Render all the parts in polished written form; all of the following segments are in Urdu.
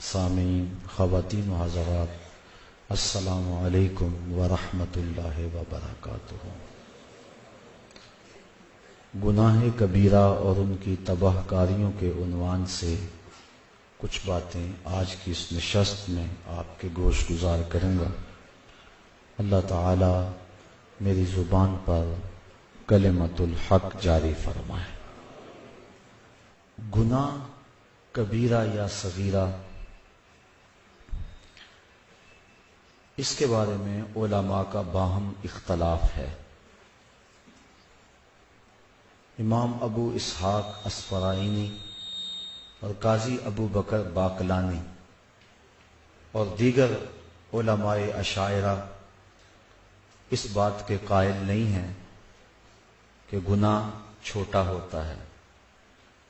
سامعین، خواتین و حضرات، السلام علیکم ورحمۃ اللہ وبرکاتہ۔ گناہ کبیرہ اور ان کی تباہ کاریوں کے عنوان سے کچھ باتیں آج کی اس نشست میں آپ کے گوش گزار کروں گا۔ اللہ تعالی میری زبان پر کلمۃ الحق جاری فرمائے۔ گناہ کبیرہ یا صغیرہ، اس کے بارے میں علماء کا باہم اختلاف ہے۔ امام ابو اسحاق اسفرائینی اور قاضی ابو بکر باقلانی اور دیگر علماء اشاعرہ اس بات کے قائل نہیں ہیں کہ گناہ چھوٹا ہوتا ہے۔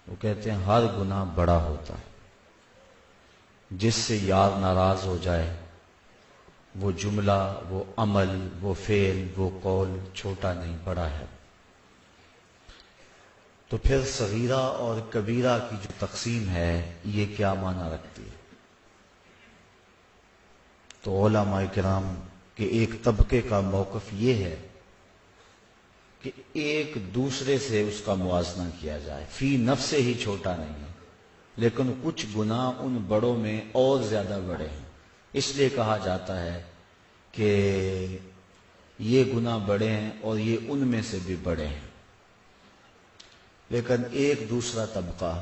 وہ کہتے ہیں ہر گناہ بڑا ہوتا ہے۔ جس سے یار ناراض ہو جائے، وہ جملہ، وہ عمل، وہ فعل، وہ قول چھوٹا نہیں، بڑا ہے۔ تو پھر صغیرہ اور کبیرہ کی جو تقسیم ہے یہ کیا معنی رکھتی ہے؟ تو علماء کرام کے ایک طبقے کا موقف یہ ہے کہ ایک دوسرے سے اس کا موازنہ کیا جائے، فی نفس ہی چھوٹا نہیں ہے، لیکن کچھ گناہ ان بڑوں میں اور زیادہ بڑے ہیں، اس لیے کہا جاتا ہے کہ یہ گناہ بڑے ہیں اور یہ ان میں سے بھی بڑے ہیں۔ لیکن ایک دوسرا طبقہ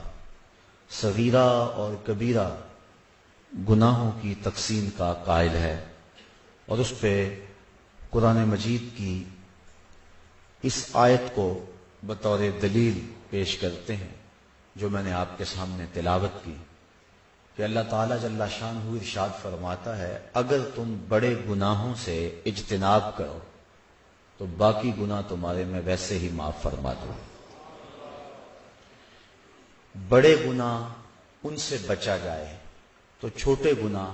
صغیرہ اور کبیرہ گناہوں کی تقسیم کا قائل ہے، اور اس پہ قرآن مجید کی اس آیت کو بطور دلیل پیش کرتے ہیں جو میں نے آپ کے سامنے تلاوت کی، کہ اللہ تعالیٰ جل شانہ ارشاد فرماتا ہے اگر تم بڑے گناہوں سے اجتناب کرو تو باقی گناہ تمہارے میں ویسے ہی معاف فرما دو۔ بڑے گناہ ان سے بچا جائے تو چھوٹے گناہ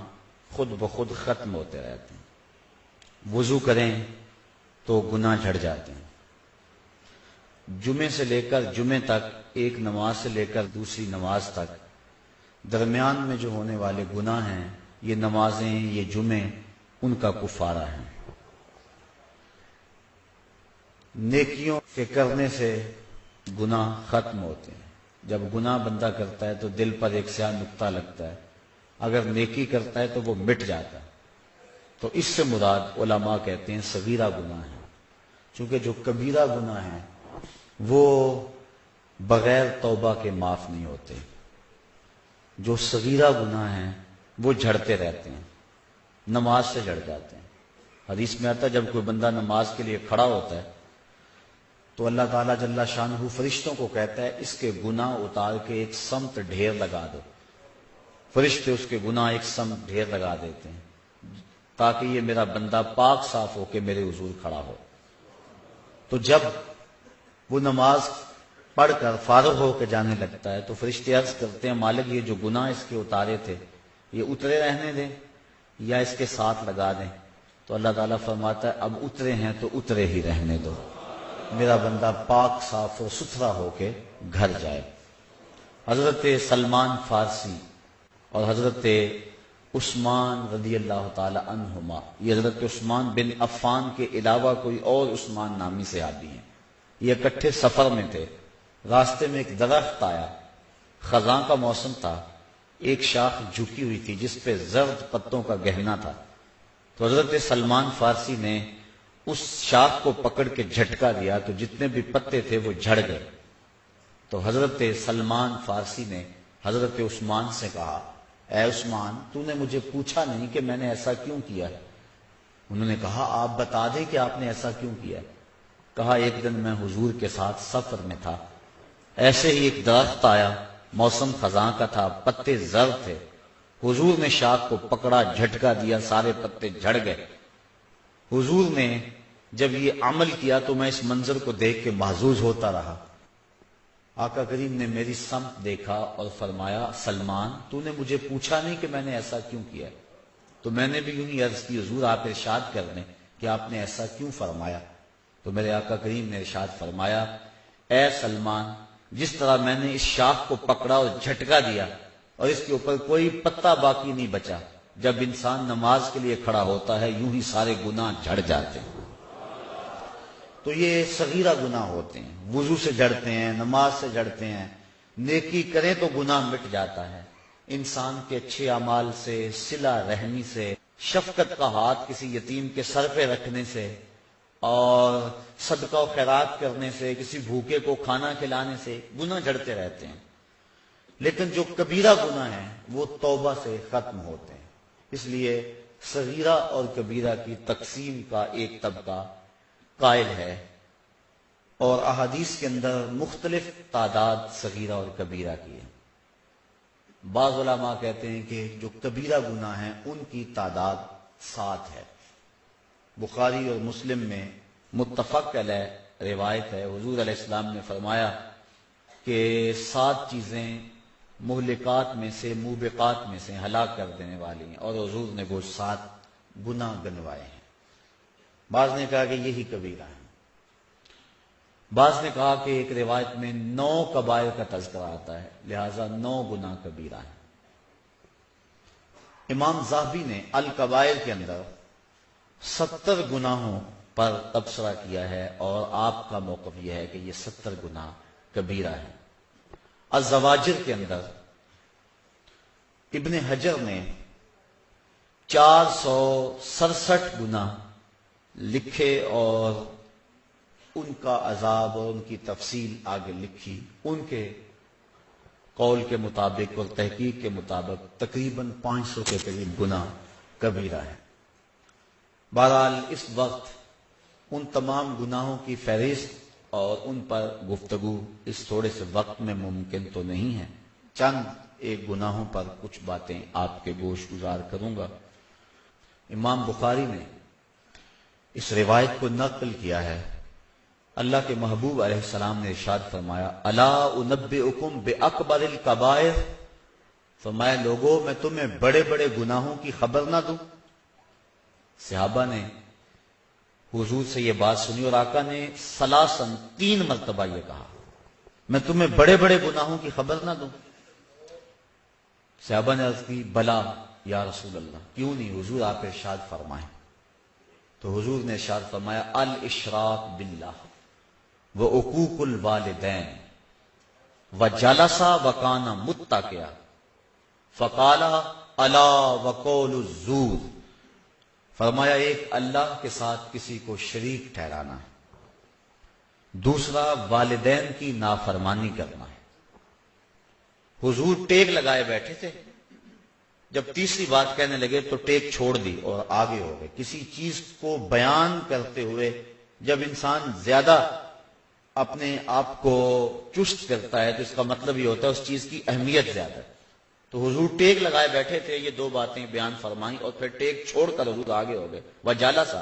خود بخود ختم ہوتے رہتے ہیں۔ وضو کریں تو گناہ جھڑ جاتے ہیں۔ جمعے سے لے کر جمعے تک، ایک نماز سے لے کر دوسری نماز تک درمیان میں جو ہونے والے گناہ ہیں، یہ نمازیں، یہ جمعے، ان کا کفارہ ہے۔ نیکیوں کے کرنے سے گناہ ختم ہوتے ہیں۔ جب گناہ بندہ کرتا ہے تو دل پر ایک سیاہ نقطہ لگتا ہے، اگر نیکی کرتا ہے تو وہ مٹ جاتا ہے۔ تو اس سے مراد علماء کہتے ہیں صغیرہ گناہ ہے، چونکہ جو کبیرہ گناہ ہیں وہ بغیر توبہ کے معاف نہیں ہوتے۔ جو صغیرہ گناہ ہیں وہ جھڑتے رہتے ہیں، نماز سے جھڑ جاتے ہیں۔ حدیث میں آتا ہے جب کوئی بندہ نماز کے لیے کھڑا ہوتا ہے تو اللہ تعالیٰ جل شانہ فرشتوں کو کہتا ہے اس کے گناہ اتار کے ایک سمت ڈھیر لگا دو۔ فرشتے اس کے گناہ ایک سمت ڈھیر لگا دیتے ہیں تاکہ یہ میرا بندہ پاک صاف ہو کے میرے حضور کھڑا ہو۔ تو جب وہ نماز پڑھ کر فارغ ہو کے جانے لگتا ہے تو فرشتے عرض کرتے ہیں مالک یہ جو گناہ اس کے اتارے تھے یہ اترے رہنے دیں یا اس کے ساتھ لگا دیں؟ تو اللہ تعالیٰ فرماتا ہے اب اترے ہیں تو اترے ہی رہنے دو، میرا بندہ پاک صاف و ستھرا ہو کے گھر جائے۔ حضرت سلمان فارسی اور حضرت عثمان رضی اللہ تعالی عنہما، یہ حضرت عثمان بن عفان کے علاوہ کوئی اور عثمان نامی صحابی ہیں، یہ اکٹھے سفر میں تھے۔ راستے میں ایک درخت آیا، خزاں کا موسم تھا، ایک شاخ جھکی ہوئی تھی جس پہ زرد پتوں کا گہنا تھا۔ تو حضرت سلمان فارسی نے اس شاخ کو پکڑ کے جھٹکا دیا تو جتنے بھی پتے تھے وہ جھڑ گئے۔ تو حضرت سلمان فارسی نے حضرت عثمان سے کہا اے عثمان تو نے مجھے پوچھا نہیں کہ میں نے ایسا کیوں کیا ہے؟ انہوں نے کہا آپ بتا دیں کہ آپ نے ایسا کیوں کیا ہے۔ کہا ایک دن میں حضور کے ساتھ سفر میں تھا، ایسے ہی ایک درخت آیا، موسم خزاں کا تھا، پتے زرد تھے، حضور نے شاخ کو پکڑا، جھٹکا دیا، سارے پتے جھڑ گئے۔ حضور نے جب یہ عمل کیا تو میں اس منظر کو دیکھ کے محظوظ ہوتا رہا۔ آقا کریم نے میری سمت دیکھا اور فرمایا سلمان تو نے مجھے پوچھا نہیں کہ میں نے ایسا کیوں کیا؟ تو میں نے بھی یوں ہی عرض کی حضور آپ ارشاد کر دیں کہ آپ نے ایسا کیوں فرمایا؟ تو میرے آقا کریم نے ارشاد فرمایا اے سلمان جس طرح میں نے اس شاخ کو پکڑا اور جھٹکا دیا اور اس کے اوپر کوئی پتا باقی نہیں بچا. جب انسان نماز کے لیے کھڑا ہوتا ہے یوں ہی سارے گناہ جھڑ جاتے ہیں. تو یہ صغیرہ گناہ ہوتے ہیں، وضو سے جھڑتے ہیں، نماز سے جھڑتے ہیں. نیکی کریں تو گناہ مٹ جاتا ہے. انسان کے اچھے اعمال سے، صلہ رحمی سے، شفقت کا ہاتھ کسی یتیم کے سر پہ رکھنے سے، اور صدقہ و خیرات کرنے سے، کسی بھوکے کو کھانا کھلانے سے گناہ جھڑتے رہتے ہیں. لیکن جو کبیرہ گناہ ہیں وہ توبہ سے ختم ہوتے ہیں. اس لیے صغیرہ اور کبیرہ کی تقسیم کا ایک طبقہ قائل ہے، اور احادیث کے اندر مختلف تعداد صغیرہ اور کبیرہ کی ہے. بعض علماء کہتے ہیں کہ جو کبیرہ گناہ ہیں ان کی تعداد 7 ہے. بخاری اور مسلم میں متفق علیہ روایت ہے، حضور علیہ السلام نے فرمایا کہ 7 چیزیں مہلکات میں سے، موبقات میں سے، ہلاک کر دینے والی ہیں، اور حضور نے وہ 7 گناہ گنوائے ہیں. بعض نے کہا کہ یہی کبیرہ ہے. بعض نے کہا کہ ایک روایت میں 9 کبائر کا تذکرہ آتا ہے، لہذا 9 گناہ کبیرہ ہیں. امام ذہبی نے الکبائر کے اندر 70 گناہوں پر تبصرہ کیا ہے، اور آپ کا موقف یہ ہے کہ یہ 70 گناہ کبیرہ ہیں. الزواجر کے اندر ابن حجر نے 467 گناہ لکھے اور ان کا عذاب اور ان کی تفصیل آگے لکھی. ان کے قول کے مطابق اور تحقیق کے مطابق تقریباً 500 کے قریب گناہ کبیرہ ہے. بہرحال اس وقت ان تمام گناہوں کی فہرست اور ان پر گفتگو اس تھوڑے سے وقت میں ممکن تو نہیں ہے. چند ایک گناہوں پر کچھ باتیں آپ کے گوش گزار کروں گا. امام بخاری نے اس روایت کو نقل کیا ہے. اللہ کے محبوب علیہ السلام نے ارشاد فرمایا، الا انبئکم باکبر الکبائر، فرمایا لوگوں میں تمہیں بڑے بڑے گناہوں کی خبر نہ دوں. صحابہ نے حضور سے یہ بات سنی اور آقا نے ثلاثاً 3 مرتبہ یہ کہا، میں تمہیں بڑے بڑے گناہوں کی خبر نہ دوں. صحابہ نے عرض کی بلا یا رسول اللہ، کیوں نہیں حضور، آپ ارشاد فرمائیں. تو حضور نے ارشاد فرمایا، الاشراک باللہ وعقوق الوالدین وجلس وکان متکئا فقال الا وقول الزور. فرمایا ایک اللہ کے ساتھ کسی کو شریک ٹھہرانا ہے، دوسرا والدین کی نافرمانی کرنا ہے. حضور ٹیک لگائے بیٹھے تھے، جب تیسری بات کہنے لگے تو ٹیک چھوڑ دی اور آگے ہو گئے. کسی چیز کو بیان کرتے ہوئے جب انسان زیادہ اپنے آپ کو چست کرتا ہے تو اس کا مطلب یہ ہوتا ہے اس چیز کی اہمیت زیادہ ہے. تو حضور ٹیک لگائے بیٹھے تھے، یہ 2 باتیں بیان فرمائیں اور پھر ٹیک چھوڑ کر حضور آگے ہو گئے. وجلس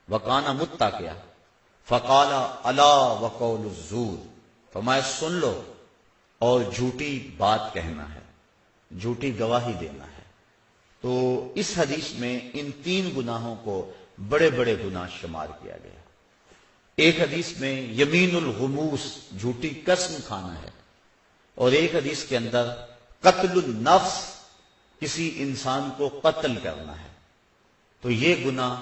وکان متکئا فقال الا وقول الزور، فرمایا سن لو، اور جھوٹی بات کہنا ہے، جھوٹی گواہی دینا ہے. تو اس حدیث میں ان 3 گناہوں کو بڑے بڑے گناہ شمار کیا گیا. ایک حدیث میں یمین الغموس، جھوٹی قسم کھانا ہے، اور ایک حدیث کے اندر قتل النفس، کسی انسان کو قتل کرنا ہے. تو یہ گناہ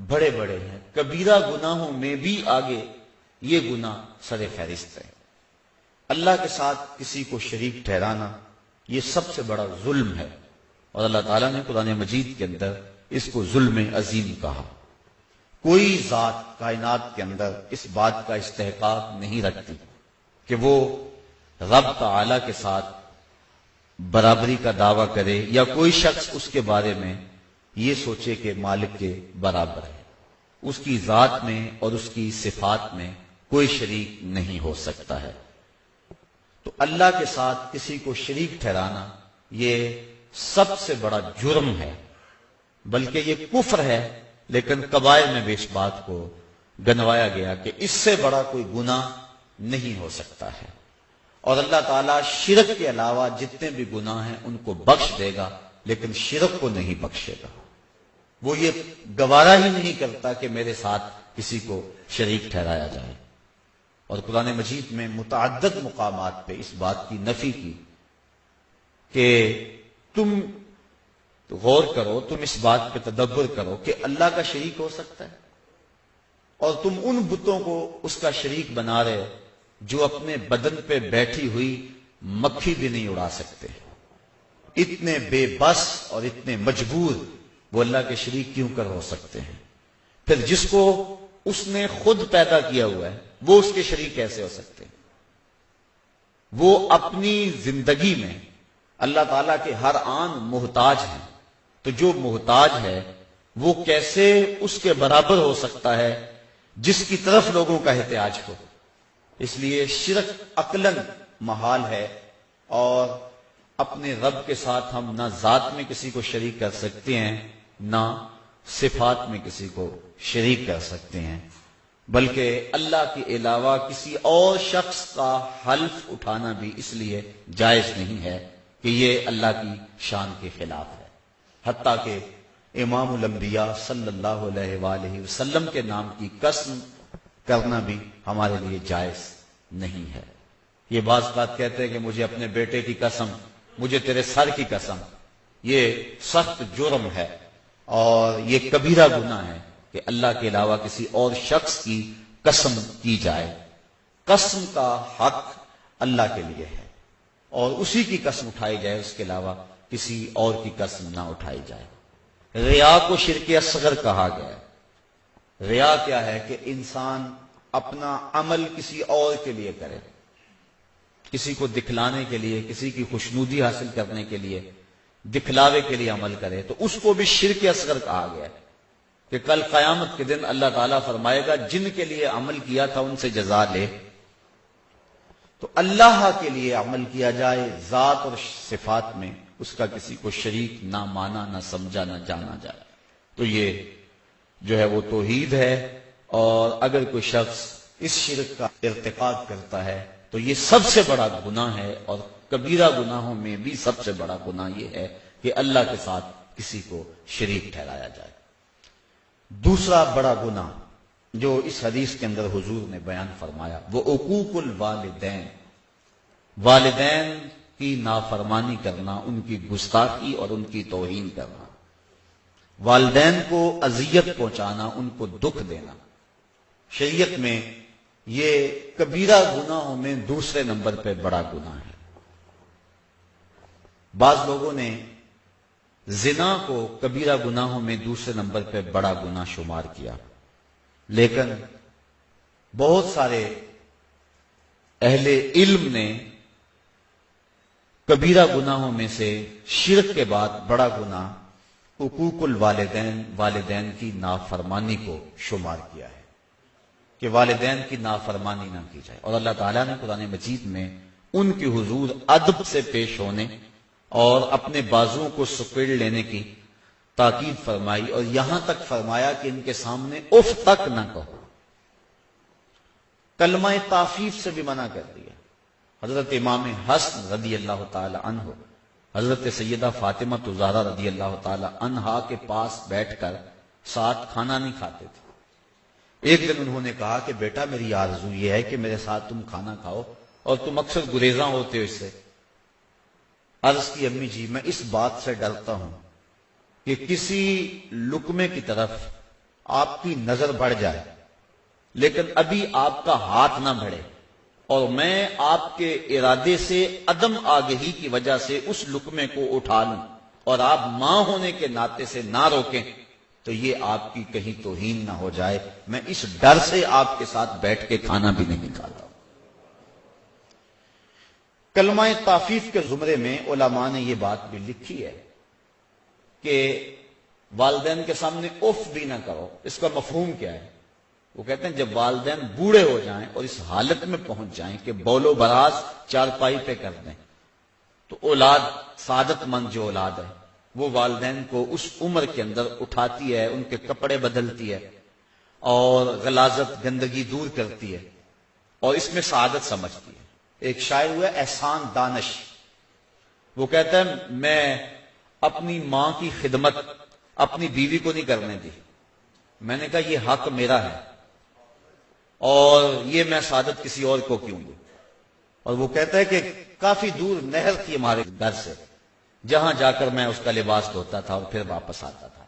بڑے بڑے ہیں. کبیرہ گناہوں میں بھی آگے یہ گناہ سر فہرست ہے. اللہ کے ساتھ کسی کو شریک ٹھہرانا یہ سب سے بڑا ظلم ہے، اور اللہ تعالیٰ نے قرآن مجید کے اندر اس کو ظلم عظیم کہا. کوئی ذات کائنات کے اندر اس بات کا استحقاق نہیں رکھتی کہ وہ رب تعالیٰ کے ساتھ برابری کا دعویٰ کرے، یا کوئی شخص اس کے بارے میں یہ سوچے کہ مالک کے برابر ہے. اس کی ذات میں اور اس کی صفات میں کوئی شریک نہیں ہو سکتا ہے. تو اللہ کے ساتھ کسی کو شریک ٹھہرانا یہ سب سے بڑا جرم ہے، بلکہ یہ کفر ہے. لیکن کبائر میں بھی اس بات کو گنوایا گیا کہ اس سے بڑا کوئی گناہ نہیں ہو سکتا ہے. اور اللہ تعالیٰ شرک کے علاوہ جتنے بھی گناہ ہیں ان کو بخش دے گا، لیکن شرک کو نہیں بخشے گا. وہ یہ گوارا ہی نہیں کرتا کہ میرے ساتھ کسی کو شریک ٹھہرایا جائے. اور قرآن مجید میں متعدد مقامات پہ اس بات کی نفی کی. کہ تم غور کرو، تم اس بات پہ تدبر کرو کہ اللہ کا شریک ہو سکتا ہے، اور تم ان بتوں کو اس کا شریک بنا رہے ہو جو اپنے بدن پہ بیٹھی ہوئی مکھی بھی نہیں اڑا سکتے۔ اتنے بے بس اور اتنے مجبور وہ اللہ کے شریک کیوں کر ہو سکتے ہیں؟ پھر جس کو اس نے خود پیدا کیا ہوا ہے وہ اس کے شریک کیسے ہو سکتے ہیں؟ وہ اپنی زندگی میں اللہ تعالیٰ کے ہر آن محتاج ہیں، تو جو محتاج ہے وہ کیسے اس کے برابر ہو سکتا ہے جس کی طرف لوگوں کا احتیاج ہو؟ اس لیے شرک عقلاً محال ہے، اور اپنے رب کے ساتھ ہم نہ ذات میں کسی کو شریک کر سکتے ہیں نہ صفات میں کسی کو شریک کر سکتے ہیں، بلکہ اللہ کے علاوہ کسی اور شخص کا حلف اٹھانا بھی اس لیے جائز نہیں ہے کہ یہ اللہ کی شان کے خلاف ہے۔ حتیٰ کہ امام الانبیاء صلی اللہ علیہ وآلہ وسلم کے نام کی قسم کرنا بھی ہمارے لیے جائز نہیں ہے۔ یہ بعض بات کہتے ہیں کہ مجھے اپنے بیٹے کی قسم، مجھے تیرے سر کی قسم، یہ سخت جرم ہے اور یہ کبیرہ گناہ ہے کہ اللہ کے علاوہ کسی اور شخص کی قسم کی جائے۔ قسم کا حق اللہ کے لیے ہے اور اسی کی قسم اٹھائی جائے، اس کے علاوہ کسی اور کی قسم نہ اٹھائی جائے۔ ریا کو شرک اصغر کہا گیا ہے۔ ریا کیا ہے کہ انسان اپنا عمل کسی اور کے لیے کرے، کسی کو دکھلانے کے لیے، کسی کی خوشنودی حاصل کرنے کے لیے، دکھلاوے کے لیے عمل کرے، تو اس کو بھی شرک اصغر کہا گیا ہے کہ کل قیامت کے دن اللہ تعالیٰ فرمائے گا جن کے لیے عمل کیا تھا ان سے جزا لے۔ تو اللہ کے لیے عمل کیا جائے ذات اور صفات میں، اس کا کسی کو شریک نہ مانا، نہ سمجھا، نہ جانا جائے، تو یہ جو ہے وہ توحید ہے۔ اور اگر کوئی شخص اس شرک کا ارتکاب کرتا ہے تو یہ سب سے بڑا گناہ ہے، اور کبیرہ گناہوں میں بھی سب سے بڑا گناہ یہ ہے کہ اللہ کے ساتھ کسی کو شریک ٹھہرایا جائے۔ دوسرا بڑا گناہ جو اس حدیث کے اندر حضور نے بیان فرمایا وہ عقوق الوالدین، والدین کی نافرمانی کرنا، ان کی گستاخی اور ان کی توہین کرنا، والدین کو اذیت پہنچانا، ان کو دکھ دینا، شریعت میں یہ کبیرہ گناہوں میں دوسرے نمبر پہ بڑا گناہ ہے۔ بعض لوگوں نے زنا کو کبیرہ گناہوں میں دوسرے نمبر پہ بڑا گناہ شمار کیا، لیکن بہت سارے اہل علم نے کبیرہ گناہوں میں سے شرک کے بعد بڑا گناہ حقوق الوالدین، والدین کی نافرمانی کو شمار کیا ہے کہ والدین کی نافرمانی نہ کی جائے۔ اور اللہ تعالیٰ نے قرآن مجید میں ان کی حضور ادب سے پیش ہونے اور اپنے بازوؤں کو سکیڑ لینے کی تاکید فرمائی، اور یہاں تک فرمایا کہ ان کے سامنے اف تک نہ کہو، کلمہ تعفیف سے بھی منع کر دیا۔ حضرت امام حسن رضی اللہ تعالی عنہ حضرت سیدہ فاطمہ زہرا رضی اللہ تعالی عنہا کے پاس بیٹھ کر ساتھ کھانا نہیں کھاتے تھے۔ ایک دن انہوں نے کہا کہ بیٹا میری آرزو یہ ہے کہ میرے ساتھ تم کھانا کھاؤ، اور تم اکثر گریزاں ہوتے ہو اس سے۔ عرض کی امی جی میں اس بات سے ڈرتا ہوں کہ کسی لقمے کی طرف آپ کی نظر بڑھ جائے لیکن ابھی آپ کا ہاتھ نہ بڑھے، اور میں آپ کے ارادے سے عدم آگہی کی وجہ سے اس لقمے کو اٹھا لوں اور آپ ماں ہونے کے ناطے سے نہ روکیں تو یہ آپ کی کہیں توہین نہ ہو جائے، میں اس ڈر سے آپ کے ساتھ بیٹھ کے کھانا بھی نہیں کھاتا۔ کلمہ تعفیف کے زمرے میں علماء نے یہ بات بھی لکھی ہے کہ والدین کے سامنے اف بھی نہ کرو۔ اس کا مفہوم کیا ہے؟ وہ کہتے ہیں جب والدین بوڑھے ہو جائیں اور اس حالت میں پہنچ جائیں کہ بول و براز چارپائی پہ کر دیں، تو اولاد، سعادت مند جو اولاد ہے وہ والدین کو اس عمر کے اندر اٹھاتی ہے، ان کے کپڑے بدلتی ہے اور غلاظت، گندگی دور کرتی ہے اور اس میں سعادت سمجھتی ہے۔ ایک شاعر ہوا احسان دانش، وہ کہتا ہے میں اپنی ماں کی خدمت اپنی بیوی کو نہیں کرنے دی، میں نے کہا یہ حق میرا ہے اور یہ میں سعادت کسی اور کو کیوں دوں۔ اور وہ کہتا ہے کہ کافی دور نہر تھی ہمارے گھر سے، جہاں جا کر میں اس کا لباس دھوتا تھا اور پھر واپس آتا تھا۔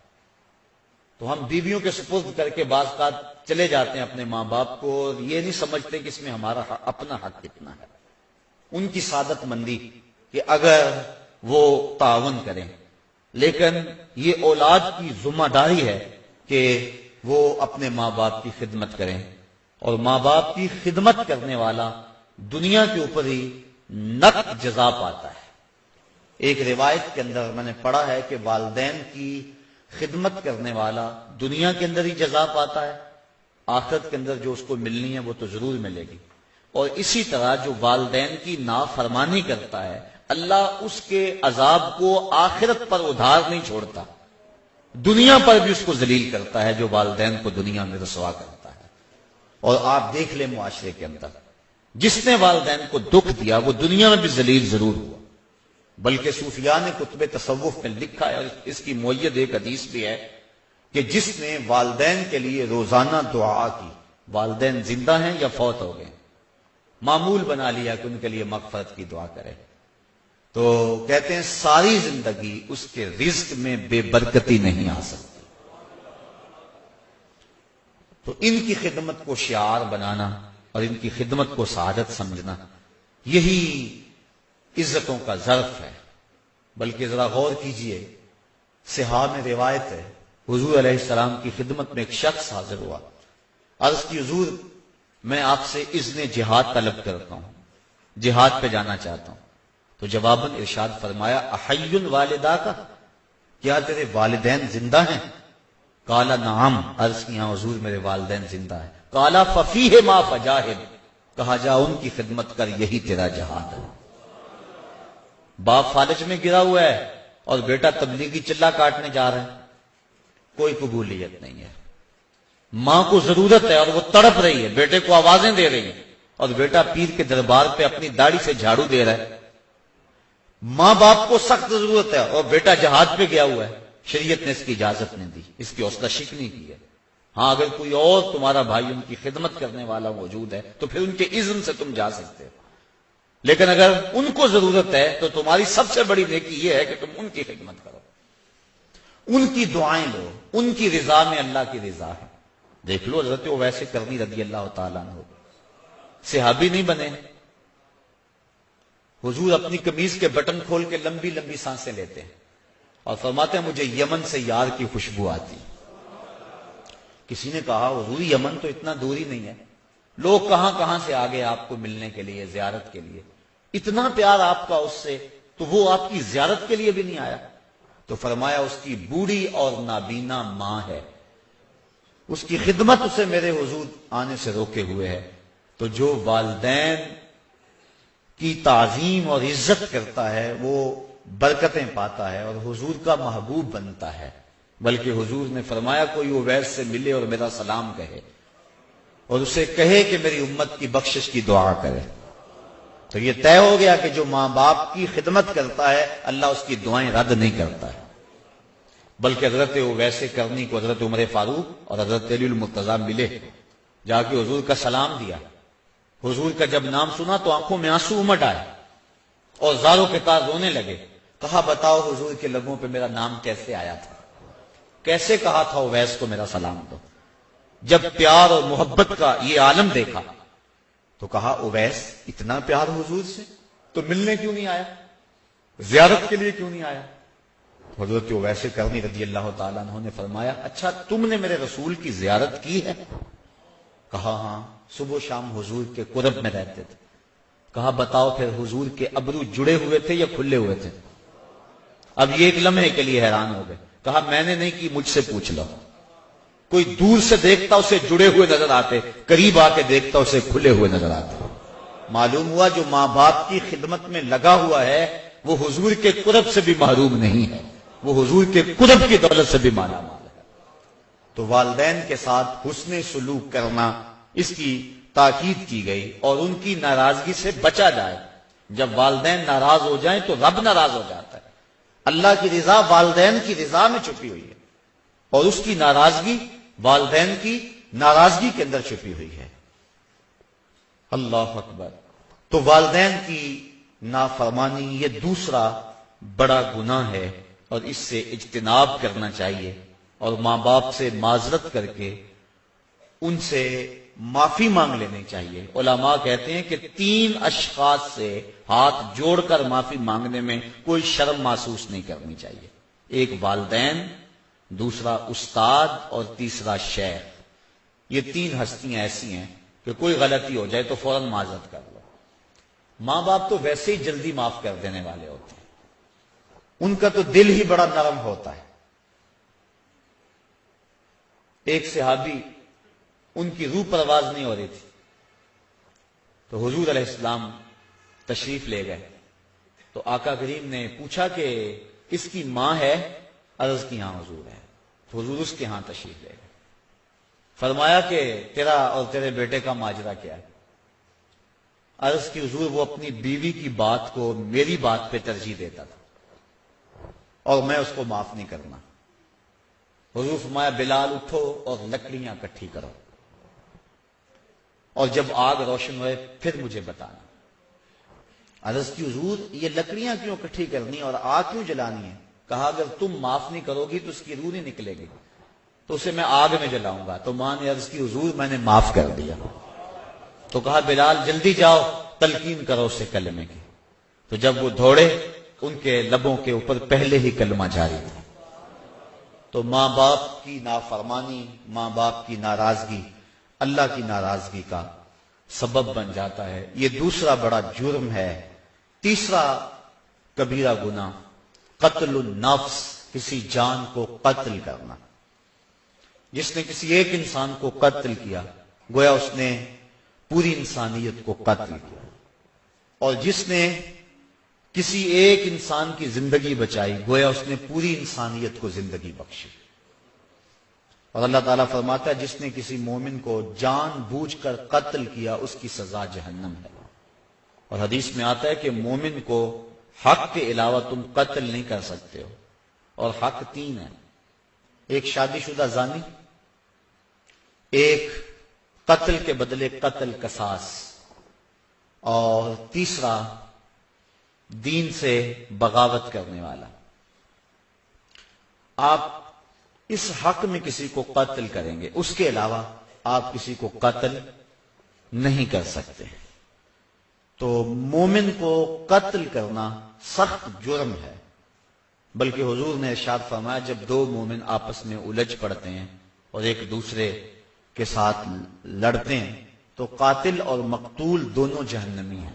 تو ہم بیویوں کے سپرد کر کے بعض اوقات چلے جاتے ہیں اپنے ماں باپ کو، اور یہ نہیں سمجھتے کہ اس میں ہمارا اپنا حق کتنا ہے۔ ان کی سعادت مندی کہ اگر وہ تعاون کریں، لیکن یہ اولاد کی ذمہ داری ہے کہ وہ اپنے ماں باپ کی خدمت کریں، اور ماں باپ کی خدمت کرنے والا دنیا کے اوپر ہی نقد جزا پاتا ہے۔ ایک روایت کے اندر میں نے پڑھا ہے کہ والدین کی خدمت کرنے والا دنیا کے اندر ہی جزا پاتا ہے، آخرت کے اندر جو اس کو ملنی ہے وہ تو ضرور ملے گی۔ اور اسی طرح جو والدین کی نافرمانی کرتا ہے، اللہ اس کے عذاب کو آخرت پر ادھار نہیں چھوڑتا، دنیا پر بھی اس کو ذلیل کرتا ہے، جو والدین کو دنیا میں رسوا کرتا ہے۔ اور آپ دیکھ لیں معاشرے کے اندر جس نے والدین کو دکھ دیا وہ دنیا میں بھی ذلیل ضرور ہوا۔ بلکہ صوفیاء نے کتب تصوف میں لکھا ہے، اور اس کی مؤید ایک حدیث بھی ہے کہ جس نے والدین کے لیے روزانہ دعا کی، والدین زندہ ہیں یا فوت ہو گئے، معمول بنا لیا کہ ان کے لیے مغفرت کی دعا کرے، تو کہتے ہیں ساری زندگی اس کے رزق میں بے برکتی نہیں آ سکتی۔ تو ان کی خدمت کو شعار بنانا اور ان کی خدمت کو سعادت سمجھنا، یہی عزتوں کا ظرف ہے۔ بلکہ ذرا غور کیجئے، صحاح میں روایت ہے، حضور علیہ السلام کی خدمت میں ایک شخص حاضر ہوا، عرض کی حضور میں آپ سے اذن جہاد طلب کرتا ہوں، جہاد پہ جانا چاہتا ہوں۔ تو جواباً ارشاد فرمایا احی والدہ کا، کیا تیرے والدین زندہ ہیں؟ قال نعم، عرض کیا حضور میرے والدین زندہ ہیں۔ قال ففیہ ما فجاہد، کہا جا ان کی خدمت کر، یہی تیرا جہاد ہے۔ باپ فالج میں گرا ہوا ہے اور بیٹا تبلیغی چلہ کاٹنے جا رہا ہے، کوئی قبولیت نہیں ہے۔ ماں کو ضرورت ہے اور وہ تڑپ رہی ہے، بیٹے کو آوازیں دے رہی ہیں، اور بیٹا پیر کے دربار پہ اپنی داڑھی سے جھاڑو دے رہا ہے۔ ماں باپ کو سخت ضرورت ہے اور بیٹا جہاد پہ گیا ہوا ہے، شریعت نے اس کی اجازت نہیں دی، اس کی حوصلہ شکنی کی ہے۔ ہاں اگر کوئی اور تمہارا بھائی ان کی خدمت کرنے والا موجود ہے تو پھر ان کے اذن سے تم جا سکتے ہو، لیکن اگر ان کو ضرورت ہے تو تمہاری سب سے بڑی نیکی یہ ہے کہ تم ان کی خدمت کرو، ان کی دعائیں لو، ان کی رضا میں اللہ کی رضا ہے۔ دیکھ لو حضرت اویس کرنی رضی اللہ تعالیٰ عنہ، صحابی نہیں بنے، حضور اپنی قمیض کے بٹن کھول کے لمبی لمبی سانسیں لیتے ہیں اور فرماتے ہیں مجھے یمن سے یار کی خوشبو آتی۔ کسی نے کہا حضور یمن تو اتنا دور ہی نہیں ہے، لوگ کہاں کہاں سے آگے آپ کو ملنے کے لیے، زیارت کے لیے، اتنا پیار آپ کا اس سے، تو وہ آپ کی زیارت کے لیے بھی نہیں آیا؟ تو فرمایا اس کی بوڑھی اور نابینا ماں ہے، اس کی خدمت اسے میرے حضور آنے سے روکے ہوئے ہے۔ تو جو والدین کی تعظیم اور عزت کرتا ہے وہ برکتیں پاتا ہے اور حضور کا محبوب بنتا ہے۔ بلکہ حضور نے فرمایا کوئی اویس سے ملے اور میرا سلام کہے اور اسے کہے کہ میری امت کی بخشش کی دعا کرے، تو یہ طے ہو گیا کہ جو ماں باپ کی خدمت کرتا ہے اللہ اس کی دعائیں رد نہیں کرتا ہے۔ بلکہ حضرت اویس کرنی کو حضرت عمر فاروق اور حضرت علی المرتضیٰ ملے، جا کے حضور کا سلام دیا، حضور کا جب نام سنا تو آنکھوں میں آنسو امٹ آئے اور زاروں کے کار رونے لگے۔ کہا بتاؤ حضور کے لبوں پہ میرا نام کیسے آیا تھا، کیسے کہا تھا اویس کو میرا سلام دو؟ جب پیار اور محبت کا یہ عالم دیکھا تو کہا اویس اتنا پیار حضور سے تو ملنے کیوں نہیں آیا، زیارت کے لیے کیوں نہیں آیا؟ حضرت اویس کرنی رضی اللہ تعالیٰ عنہ نے فرمایا اچھا تم نے میرے رسول کی زیارت کی ہے؟ کہا ہاں، صبح و شام حضور کے قرب میں رہتے تھے۔ کہا بتاؤ پھر حضور کے ابرو جڑے ہوئے تھے یا کھلے ہوئے تھے؟ اب یہ ایک لمحے کے لیے حیران ہو گئے۔ کہا میں نے نہیں کی، مجھ سے پوچھ لو۔ کوئی دور سے دیکھتا اسے جڑے ہوئے نظر آتے، قریب آ کے دیکھتا اسے کھلے ہوئے نظر آتے۔ معلوم ہوا جو ماں باپ کی خدمت میں لگا ہوا ہے وہ حضور کے قرب سے بھی محروم نہیں ہے، وہ حضور کے قرب کی دولت سے بھی مالا مال ہے۔ تو والدین کے ساتھ حسن سلوک کرنا، اس کی تاکید کی گئی، اور ان کی ناراضگی سے بچا جائے۔ جب والدین ناراض ہو جائیں تو رب ناراض ہو جاتا ہے۔ اللہ کی رضا والدین کی رضا میں چھپی ہوئی ہے اور اس کی ناراضگی والدین کی ناراضگی کے اندر چھپی ہوئی ہے۔ اللہ اکبر۔ تو والدین کی نافرمانی یہ دوسرا بڑا گناہ ہے اور اس سے اجتناب کرنا چاہیے، اور ماں باپ سے معذرت کر کے ان سے معافی مانگ لینی چاہیے۔ علماء کہتے ہیں کہ 3 اشخاص سے ہاتھ جوڑ کر معافی مانگنے میں کوئی شرم محسوس نہیں کرنی چاہیے۔ ایک والدین، دوسرا استاد اور تیسرا شیخ۔ یہ 3 ہستیاں ایسی ہیں کہ کوئی غلطی ہو جائے تو فوراً معذرت کر لو۔ ماں باپ تو ویسے ہی جلدی معاف کر دینے والے ہوتے ہیں، ان کا تو دل ہی بڑا نرم ہوتا ہے۔ ایک صحابی، ان کی روح پرواز نہیں ہو رہی تھی، تو حضور علیہ السلام تشریف لے گئے، تو آقا کریم نے پوچھا کہ اس کی ماں ہے؟ عرض کی ہاں حضور ہے۔ تو حضور اس کے ہاں تشریف لے گئے، فرمایا کہ تیرا اور تیرے بیٹے کا ماجرا کیا ہے؟ عرض کی حضور وہ اپنی بیوی کی بات کو میری بات پہ ترجیح دیتا تھا اور میں اس کو معاف نہیں کرنا۔ حضور فرمایا بلال اٹھو اور لکڑیاں اکٹھی کرو، اور جب آگ روشن ہوئے پھر مجھے بتانا۔ عرض کی حضور یہ لکڑیاں کیوں اکٹھی کرنی اور آگ کیوں جلانی ہے؟ کہا اگر تم معاف نہیں کرو گی تو اس کی روح نہیں نکلے گی، تو اسے میں آگ میں جلاؤں گا۔ تو ماں نے عرض کی حضور میں نے معاف کر دیا۔ تو کہا بلال جلدی جاؤ تلقین کرو اسے کلمے کی۔ تو جب وہ دوڑے ان کے لبوں کے اوپر پہلے ہی کلمہ جاری تھا۔ تو ماں باپ کی نافرمانی، ماں باپ کی ناراضگی اللہ کی ناراضگی کا سبب بن جاتا ہے۔ یہ دوسرا بڑا جرم ہے۔ تیسرا کبیرہ گناہ قتل النفس، کسی جان کو قتل کرنا۔ جس نے کسی ایک انسان کو قتل کیا گویا اس نے پوری انسانیت کو قتل کیا، اور جس نے کسی ایک انسان کی زندگی بچائی گویا اس نے پوری انسانیت کو زندگی بخشی۔ اور اللہ تعالیٰ فرماتا ہے جس نے کسی مومن کو جان بوجھ کر قتل کیا اس کی سزا جہنم ہے۔ اور حدیث میں آتا ہے کہ مومن کو حق کے علاوہ تم قتل نہیں کر سکتے ہو، اور حق 3 ہیں، ایک شادی شدہ زانی، ایک قتل کے بدلے قتل قصاص، اور تیسرا دین سے بغاوت کرنے والا۔ آپ اس حق میں کسی کو قتل کریں گے، اس کے علاوہ آپ کسی کو قتل نہیں کر سکتے۔ تو مومن کو قتل کرنا سخت جرم ہے، بلکہ حضور نے ارشاد فرمایا جب 2 مومن آپس میں الجھ پڑتے ہیں اور ایک دوسرے کے ساتھ لڑتے ہیں تو قاتل اور مقتول دونوں جہنمی ہیں۔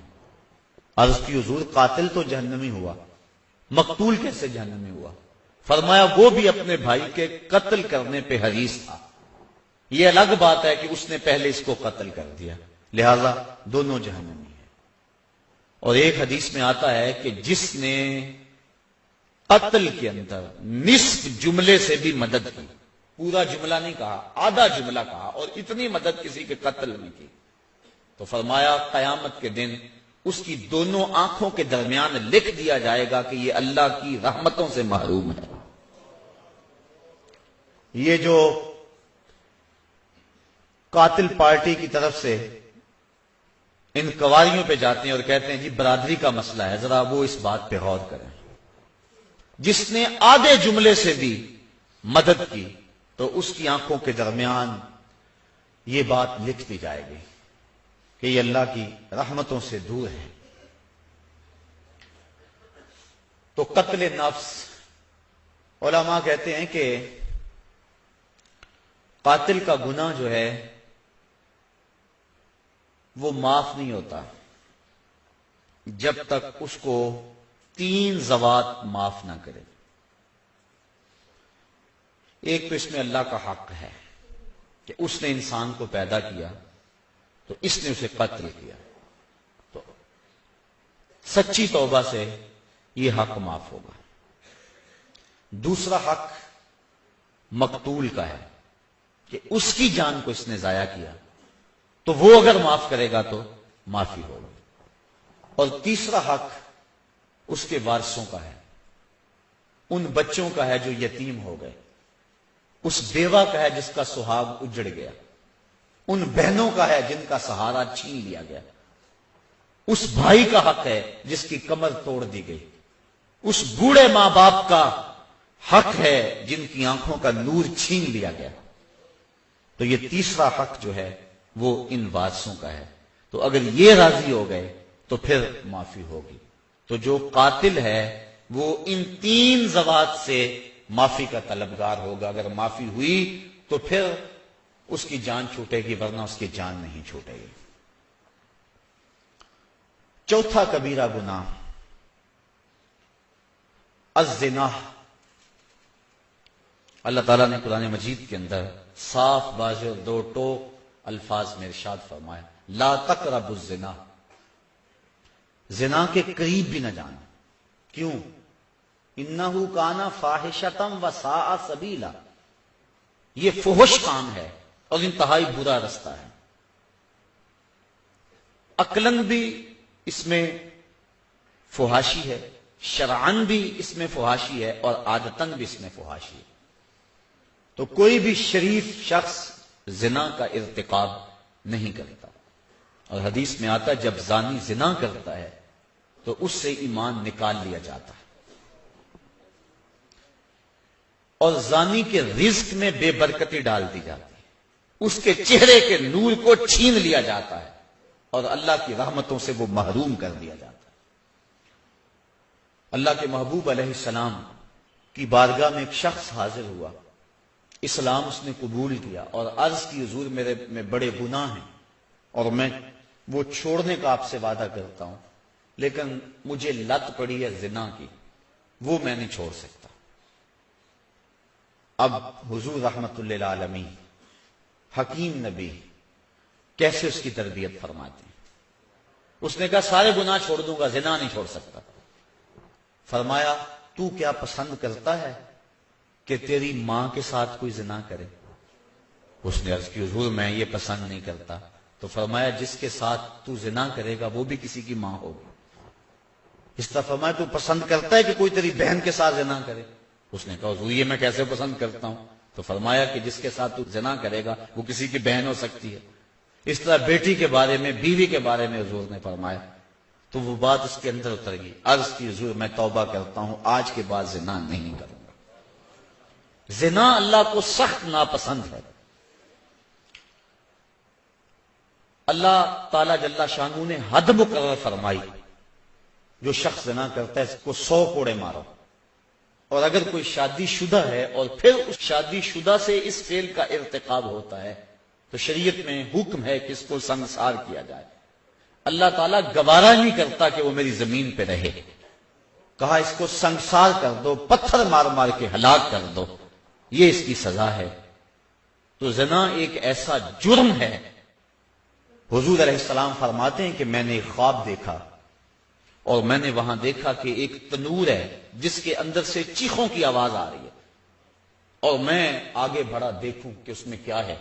عرض کی حضور قاتل تو جہنمی ہوا، مقتول کیسے جہنمی ہوا؟ فرمایا وہ بھی اپنے بھائی کے قتل کرنے پہ حریص تھا، یہ الگ بات ہے کہ اس نے پہلے اس کو قتل کر دیا، لہذا دونوں جہنمی ہیں۔ اور ایک حدیث میں آتا ہے کہ جس نے قتل کے اندر نصف جملے سے بھی مدد کی، پورا جملہ نہیں کہا، آدھا جملہ کہا، اور اتنی مدد کسی کے قتل میں کی، تو فرمایا قیامت کے دن اس کی دونوں آنکھوں کے درمیان لکھ دیا جائے گا کہ یہ اللہ کی رحمتوں سے محروم ہے۔ یہ جو قاتل پارٹی کی طرف سے انکوائریوں پہ جاتے ہیں اور کہتے ہیں جی برادری کا مسئلہ ہے، ذرا وہ اس بات پہ غور کریں، جس نے آدھے جملے سے بھی مدد کی تو اس کی آنکھوں کے درمیان یہ بات لکھ دی جائے گی کہ یہ اللہ کی رحمتوں سے دور ہے۔ تو قتل نفس، علماء کہتے ہیں کہ قاتل کا گناہ جو ہے وہ معاف نہیں ہوتا جب تک اس کو 3 ذوات معاف نہ کرے۔ ایک تو اس میں اللہ کا حق ہے کہ اس نے انسان کو پیدا کیا تو اس نے اسے قتل کیا، تو سچی توبہ سے یہ حق معاف ہوگا۔ دوسرا حق مقتول کا ہے کہ اس کی جان کو اس نے ضائع کیا تو وہ اگر معاف کرے گا تو معافی ہوگی۔ اور تیسرا حق اس کے وارثوں کا ہے، ان بچوں کا ہے جو یتیم ہو گئے، اس بیوہ کا ہے جس کا سہاگ اجڑ گیا، ان بہنوں کا ہے جن کا سہارا چھین لیا گیا، اس بھائی کا حق ہے جس کی کمر توڑ دی گئی، اس بوڑھے ماں باپ کا حق ہے جن کی آنکھوں کا نور چھین لیا گیا. تو یہ تیسرا حق جو ہے وہ ان وارثوں کا ہے. تو اگر یہ راضی ہو گئے تو پھر معافی ہوگی. تو جو قاتل ہے وہ ان 3 ذوات سے معافی کا طلبگار ہوگا. اگر معافی ہوئی تو پھر اس کی جان چھوٹے گی، ورنہ اس کی جان نہیں چھوٹے گی. چوتھا کبیرہ گناہ الزنا. اللہ تعالیٰ نے قرآن مجید کے اندر صاف واضح اور 2 ٹوک الفاظ میں ارشاد فرمایا لا تقربوا الزنا. زنا کے قریب بھی نہ جانا. کیوں؟ انہ کان فاحشۃ وساء سبیلا. یہ فحش کام ہے اور انتہائی برا رستہ ہے. عقلاً بھی اس میں فحاشی ہے، شرعاً بھی اس میں فحاشی ہے، اور عادتاً بھی اس میں فحاشی ہے. تو کوئی بھی شریف شخص زنا کا ارتکاب نہیں کرتا. اور حدیث میں آتا ہے جب زانی زنا کرتا ہے تو اس سے ایمان نکال لیا جاتا ہے، اور زانی کے رزق میں بے برکتی ڈال دی جاتی ہے، اس کے چہرے کے نور کو چھین لیا جاتا ہے، اور اللہ کی رحمتوں سے وہ محروم کر دیا جاتا ہے. اللہ کے محبوب علیہ السلام کی بارگاہ میں ایک شخص حاضر ہوا، اسلام اس نے قبول کیا اور عرض کی حضور میرے میں بڑے گناہ ہیں اور میں وہ چھوڑنے کا آپ سے وعدہ کرتا ہوں، لیکن مجھے لت پڑی ہے زنا کی، وہ میں نہیں چھوڑ سکتا. اب حضور رحمت اللہ عالمین حکیم نبی کیسے اس کی تربیت فرماتے ہیں. اس نے کہا سارے گناہ چھوڑ دوں گا، زنا نہیں چھوڑ سکتا. فرمایا تو کیا پسند کرتا ہے کہ تیری ماں کے ساتھ کوئی زنا کرے؟ اس نے عرض کی حضور میں یہ پسند نہیں کرتا. تو فرمایا جس کے ساتھ تو زنا کرے گا وہ بھی کسی کی ماں ہوگی. اس طرح فرمایا تو پسند کرتا ہے کہ کوئی تیری بہن کے ساتھ زنا کرے؟ اس نے کہا حضور یہ میں کیسے پسند کرتا ہوں. تو فرمایا کہ جس کے ساتھ تو زنا کرے گا وہ کسی کی بہن ہو سکتی ہے. اس طرح بیٹی کے بارے میں، بیوی کے بارے میں حضور نے فرمایا. تو وہ بات اس کے اندر اتر گئی. عرض کی حضور میں توبہ کرتا ہوں، آج کے بعد زنا نہیں کروں گا. زنا اللہ کو سخت ناپسند ہے. اللہ تعالی جل شانہ نے حد مقرر فرمائی، جو شخص زنا کرتا ہے اس کو 100 کوڑے مارو. اور اگر کوئی شادی شدہ ہے اور پھر اس شادی شدہ سے اس فعل کا ارتکاب ہوتا ہے تو شریعت میں حکم ہے کہ اس کو سنسار کیا جائے. اللہ تعالیٰ گوارا نہیں کرتا کہ وہ میری زمین پہ رہے. کہا اس کو سنسار کر دو، پتھر مار مار کے ہلاک کر دو، یہ اس کی سزا ہے. تو زنا ایک ایسا جرم ہے. حضور علیہ السلام فرماتے ہیں کہ میں نے ایک خواب دیکھا اور میں نے وہاں دیکھا کہ ایک تنور ہے جس کے اندر سے چیخوں کی آواز آ رہی ہے، اور میں آگے بڑھا دیکھوں کہ اس میں کیا ہے.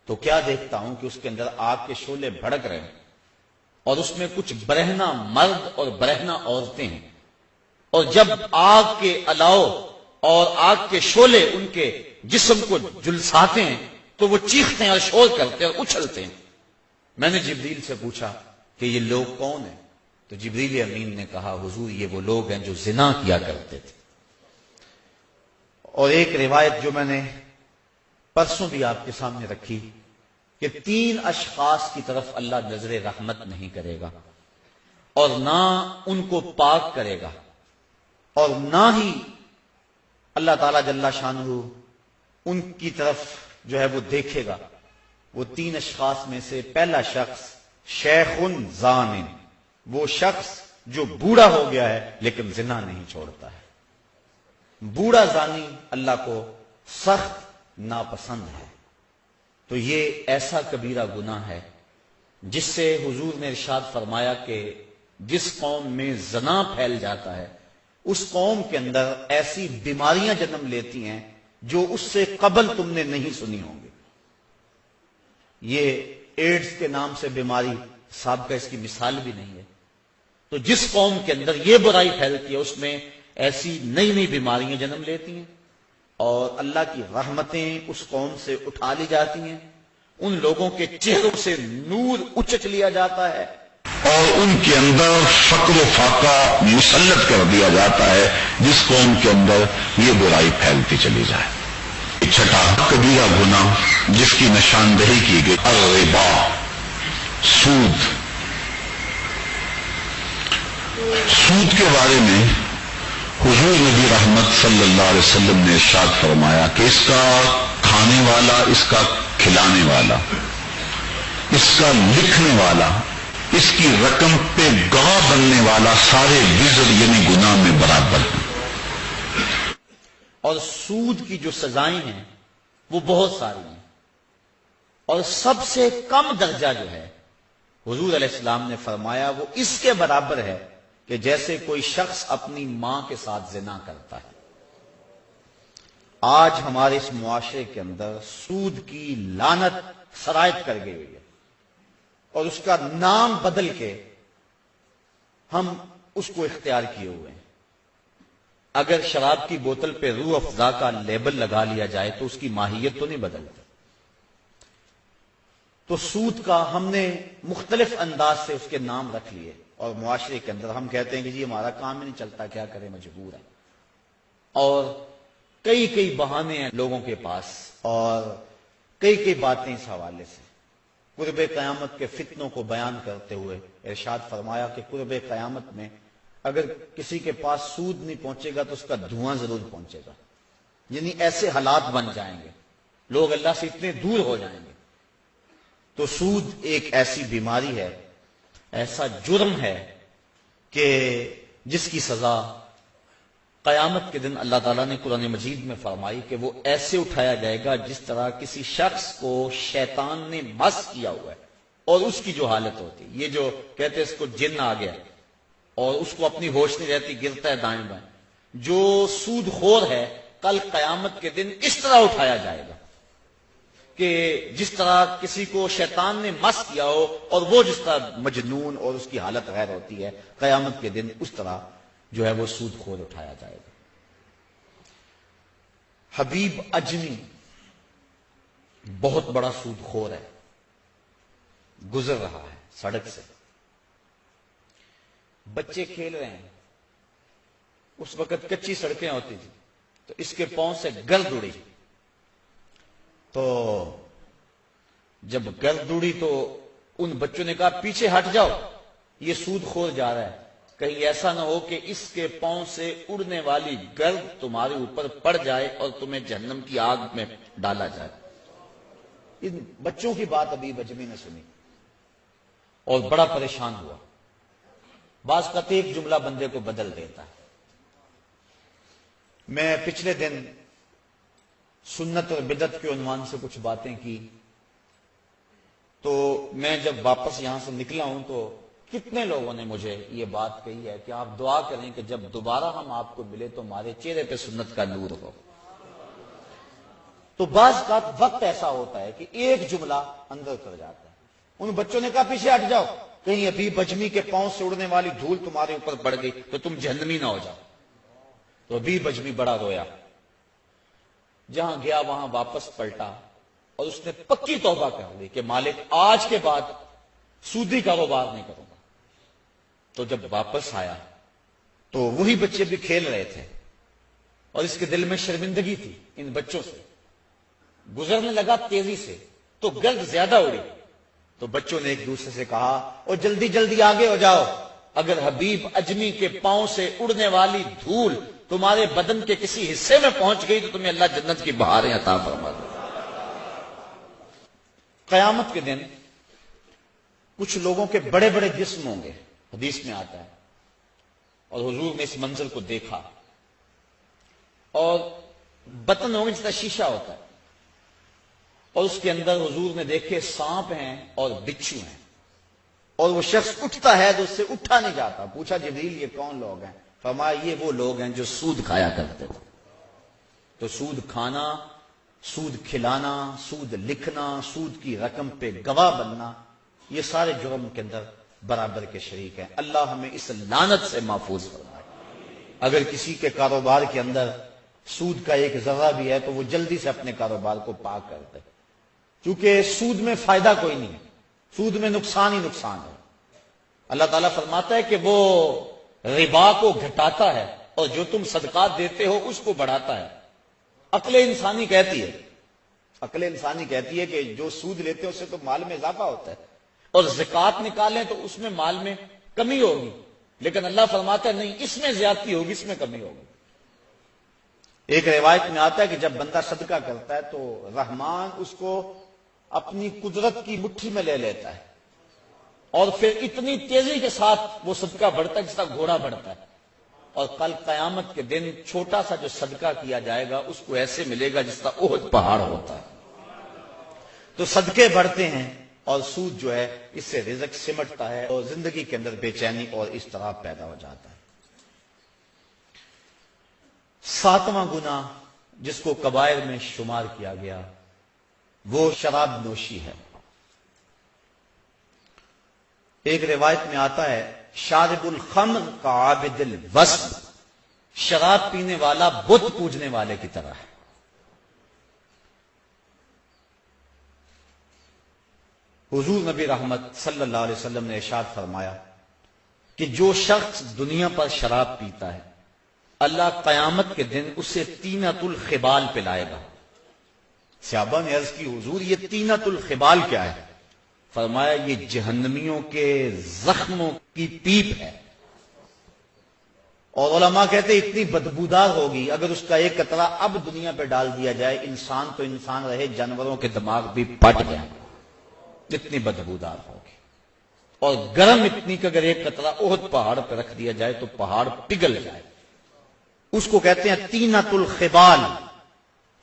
تو کیا دیکھتا ہوں کہ اس کے اندر آگ کے شعلے بھڑک رہے ہیں، اور اس میں کچھ برہنہ مرد اور برہنہ عورتیں ہیں. اور جب آگ کے الاؤ اور آگ کے شعلے ان کے جسم کو جلساتے ہیں تو وہ چیختے ہیں اور شور کرتے ہیں اور اچھلتے ہیں. میں نے جبریل سے پوچھا کہ یہ لوگ کون ہیں؟ تو جبریل امین نے کہا حضور یہ وہ لوگ ہیں جو زنا کیا کرتے تھے. اور ایک روایت جو میں نے پرسوں بھی آپ کے سامنے رکھی کہ 3 اشخاص کی طرف اللہ نظر رحمت نہیں کرے گا، اور نہ ان کو پاک کرے گا، اور نہ ہی اللہ تعالی جل شانہ ان کی طرف جو ہے وہ دیکھے گا. وہ 3 اشخاص میں سے پہلا شخص شیخ زان، وہ شخص جو بوڑھا ہو گیا ہے لیکن زنا نہیں چھوڑتا ہے. بوڑھا زانی اللہ کو سخت ناپسند ہے. تو یہ ایسا کبیرہ گناہ ہے جس سے حضور نے ارشاد فرمایا کہ جس قوم میں زنا پھیل جاتا ہے اس قوم کے اندر ایسی بیماریاں جنم لیتی ہیں جو اس سے قبل تم نے نہیں سنی ہوں گی. یہ ایڈز کے نام سے بیماری سابقہ اس کی مثال بھی نہیں ہے. تو جس قوم کے اندر یہ برائی پھیلتی ہے اس میں ایسی نئی نئی بیماریاں جنم لیتی ہیں، اور اللہ کی رحمتیں اس قوم سے اٹھا لی جاتی ہیں. ان لوگوں کے چہروں سے نور اچک لیا جاتا ہے، اور ان کے اندر فقر و فاقہ مسلط کر دیا جاتا ہے جس قوم کے اندر یہ برائی پھیلتی چلی جائے۔ چھٹا کبیرہ گناہ جس کی نشاندہی کی گئی الربا، سود۔ سود کے بارے میں حضور نبی رحمت صلی اللہ علیہ وسلم نے ارشاد فرمایا کہ اس کا کھانے والا، اس کا کھلانے والا، اس کا لکھنے والا، اس کی رقم پہ گواہ بننے والا سارے وزر یعنی گناہ میں برابر ہیں۔ اور سود کی جو سزائیں ہیں وہ بہت ساری ہیں، اور سب سے کم درجہ جو ہے حضور علیہ السلام نے فرمایا وہ اس کے برابر ہے کہ جیسے کوئی شخص اپنی ماں کے ساتھ زنا کرتا ہے۔ آج ہمارے اس معاشرے کے اندر سود کی لعنت سرایت کر گئی ہوئی ہے، اور اس کا نام بدل کے ہم اس کو اختیار کیے ہوئے ہیں۔ اگر شراب کی بوتل پہ روح افزا کا لیبل لگا لیا جائے تو اس کی ماہیت تو نہیں بدلتی۔ تو سود کا ہم نے مختلف انداز سے اس کے نام رکھ لیے، اور معاشرے کے اندر ہم کہتے ہیں کہ جی ہمارا کام ہی نہیں چلتا، کیا کریں، مجبور ہے۔ اور کئی بہانے ہیں لوگوں کے پاس، اور کئی باتیں اس حوالے سے۔ قرب قیامت کے فتنوں کو بیان کرتے ہوئے ارشاد فرمایا کہ قرب قیامت میں اگر کسی کے پاس سود نہیں پہنچے گا تو اس کا دھواں ضرور پہنچے گا، یعنی ایسے حالات بن جائیں گے، لوگ اللہ سے اتنے دور ہو جائیں گے۔ تو سود ایک ایسی بیماری ہے، ایسا جرم ہے کہ جس کی سزا قیامت کے دن اللہ تعالیٰ نے قرآن مجید میں فرمائی کہ وہ ایسے اٹھایا جائے گا جس طرح کسی شخص کو شیطان نے مس کیا ہوا ہے، اور اس کی جو حالت ہوتی، یہ جو کہتے ہیں اس کو جن آ گیا اور اس کو اپنی ہوش نہیں رہتی، گرتا ہے دائیں بائیں، جو سود خور ہے کل قیامت کے دن اس طرح اٹھایا جائے گا کہ جس طرح کسی کو شیطان نے مس کیا ہو، اور وہ جس طرح مجنون اور اس کی حالت غیر ہوتی ہے، قیامت کے دن اس طرح جو ہے وہ سود خور اٹھایا جائے گا۔ حبیب اجمی بہت بڑا سود خور ہے، گزر رہا ہے سڑک سے، بچے کھیل رہے ہیں، اس وقت کچی سڑکیں ہوتی تھی، تو اس کے پاؤں سے گرد اڑی، تو جب گرد اڑی تو ان بچوں نے کہا پیچھے ہٹ جاؤ، یہ سود خور جا رہا ہے، کہیں ایسا نہ ہو کہ اس کے پاؤں سے اڑنے والی گرد تمہارے اوپر پڑ جائے اور تمہیں جہنم کی آگ میں ڈالا جائے۔ ان بچوں کی بات ابھی اجمی نے سنی اور بڑا پریشان ہوا۔ بعض کا ایک جملہ بندے کو بدل دیتا ہے۔ میں پچھلے دن سنت اور بدعت کے عنوان سے کچھ باتیں کی، تو میں جب واپس یہاں سے نکلا ہوں تو کتنے لوگوں نے مجھے یہ بات کہی ہے کہ آپ دعا کریں کہ جب دوبارہ ہم آپ کو ملے تو ہمارے چہرے پہ سنت کا نور ہو۔ تو بعض کا وقت ایسا ہوتا ہے کہ ایک جملہ اندر کر جاتا ہے۔ ان بچوں نے کہا پیچھے ہٹ جاؤ، کہیں ابھی بجمی کے پاؤں سے اڑنے والی دھول تمہارے اوپر پڑ گئی تو تم جہنمی نہ ہو جاؤ۔ تو ابھی بجمی بڑا رویا، جہاں گیا وہاں واپس پلٹا اور اس نے پکی توبہ کر لی کہ مالک آج کے بعد سودی کاروبار نہیں کروں گا۔ تو جب واپس آیا تو وہی بچے بھی کھیل رہے تھے، اور اس کے دل میں شرمندگی تھی ان بچوں سے، گزرنے لگا تیزی سے تو گرد زیادہ اڑی، تو بچوں نے ایک دوسرے سے کہا اور جلدی جلدی آگے ہو جاؤ، اگر حبیب اجمی کے پاؤں سے اڑنے والی دھول تمہارے بدن کے کسی حصے میں پہنچ گئی تو تمہیں اللہ جنت کی بہاریں عطا فرما دے۔ قیامت کے دن کچھ لوگوں کے بڑے بڑے جسم ہوں گے، حدیث میں آتا ہے، اور حضور نے اس منظر کو دیکھا، اور بطن ہوں گے جس طرح شیشہ ہوتا ہے، اور اس کے اندر حضور نے دیکھے سانپ ہیں اور بچھو ہیں، اور وہ شخص اٹھتا ہے تو اس سے اٹھا نہیں جاتا۔ پوچھا جبریل یہ کون لوگ ہیں؟ فرمایا یہ وہ لوگ ہیں جو سود کھایا کرتے تھے۔ تو سود کھانا، سود کھلانا، سود لکھنا، سود کی رقم پہ گواہ بننا، یہ سارے جرم کے اندر برابر کے شریک ہیں۔ اللہ ہمیں اس لعنت سے محفوظ فرمائے۔ اگر کسی کے کاروبار کے اندر سود کا ایک ذرہ بھی ہے تو وہ جلدی سے اپنے کاروبار کو پاک کر دے، کیونکہ سود میں فائدہ کوئی نہیں ہے، سود میں نقصان ہی نقصان ہے۔ اللہ تعالیٰ فرماتا ہے کہ وہ ربا کو گھٹاتا ہے اور جو تم صدقات دیتے ہو اس کو بڑھاتا ہے۔ عقل انسانی کہتی ہے کہ جو سود لیتے ہیں اس سے تو مال میں اضافہ ہوتا ہے، اور زکوٰۃ نکالیں تو اس میں مال میں کمی ہوگی، لیکن اللہ فرماتا ہے نہیں، اس میں زیادتی ہوگی، اس میں کمی ہوگی۔ ایک روایت میں آتا ہے کہ جب بندہ صدقہ کرتا ہے تو رحمان اس کو اپنی قدرت کی مٹھی میں لے لیتا ہے، اور پھر اتنی تیزی کے ساتھ وہ صدقہ بڑھتا ہے جس طرح گھوڑا بڑھتا ہے، اور کل قیامت کے دن چھوٹا سا جو صدقہ کیا جائے گا اس کو ایسے ملے گا جس طرح احد پہاڑ ہوتا ہے۔ تو صدقے بڑھتے ہیں اور سود جو ہے اس سے رزق سمٹتا ہے اور زندگی کے اندر بے چینی اور اضطراب پیدا ہو جاتا ہے۔ 7واں گناہ جس کو کبائر میں شمار کیا گیا وہ شراب نوشی ہے۔ ایک روایت میں آتا ہے شارب الخمر کا عابد الوثن، شراب پینے والا بت پوجنے والے کی طرح ہے۔ حضور نبی رحمت صلی اللہ علیہ وسلم نے ارشاد فرمایا کہ جو شخص دنیا پر شراب پیتا ہے اللہ قیامت کے دن اسے طینۃ الخبال پلائے گا۔ صحابہ نے عرض کی حضور یہ طینۃ الخبال کیا ہے؟ فرمایا یہ جہنمیوں کے زخموں کی پیپ ہے، اور علماء کہتے ہیں اتنی بدبودار ہوگی اگر اس کا ایک قطرہ اب دنیا پہ ڈال دیا جائے، انسان تو انسان رہے جانوروں کے دماغ بھی پھٹ جائیں، اتنی بدبودار ہوگی، اور گرم اتنی کہ اگر ایک قطرہ احد پہاڑ پہ رکھ دیا جائے تو پہاڑ پگھل جائے۔ اس کو کہتے ہیں طینۃ الخبال۔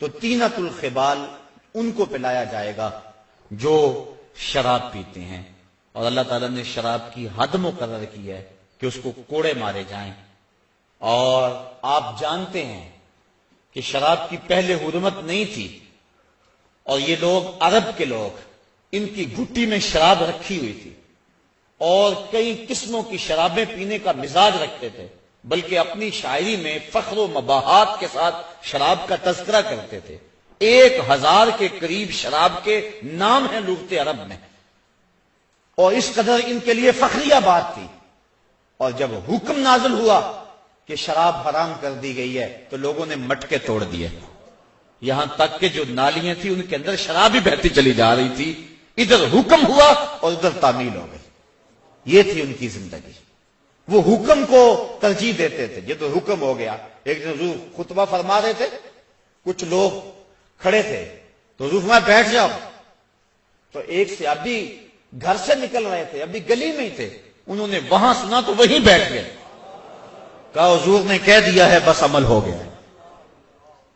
تو طینۃ الخبال ان کو پلایا جائے گا جو شراب پیتے ہیں، اور اللہ تعالیٰ نے شراب کی حد مقرر کی ہے کہ اس کو کوڑے مارے جائیں۔ اور آپ جانتے ہیں کہ شراب کی پہلے حرمت نہیں تھی، اور یہ لوگ عرب کے لوگ ان کی گھٹی میں شراب رکھی ہوئی تھی، اور کئی قسموں کی شرابیں پینے کا مزاج رکھتے تھے، بلکہ اپنی شاعری میں فخر و مباحات کے ساتھ شراب کا تذکرہ کرتے تھے۔ 1000 کے قریب شراب کے نام ہیں لغت عرب میں، اور اس قدر ان کے لیے فخریہ بات تھی۔ اور جب حکم نازل ہوا کہ شراب حرام کر دی گئی ہے تو لوگوں نے مٹکے توڑ دیے، یہاں تک کہ جو نالیاں تھیں ان کے اندر شراب ہی بہتی چلی جا رہی تھی، ادھر حکم ہوا اور ادھر تعمیل ہو گئی۔ یہ تھی ان کی زندگی، وہ حکم کو ترجیح دیتے تھے۔ جب حکم ہو گیا، ایک دن حضور خطبہ فرما رہے تھے، کچھ لوگ کھڑے تھے تو حضور فرمایا بیٹھ جاؤ، تو ایک سے ابھی گھر سے نکل رہے تھے، ابھی گلی میں ہی تھے، انہوں نے وہاں سنا تو وہیں بیٹھ گئے، کہا حضور نے کہہ دیا ہے بس عمل ہو گیا۔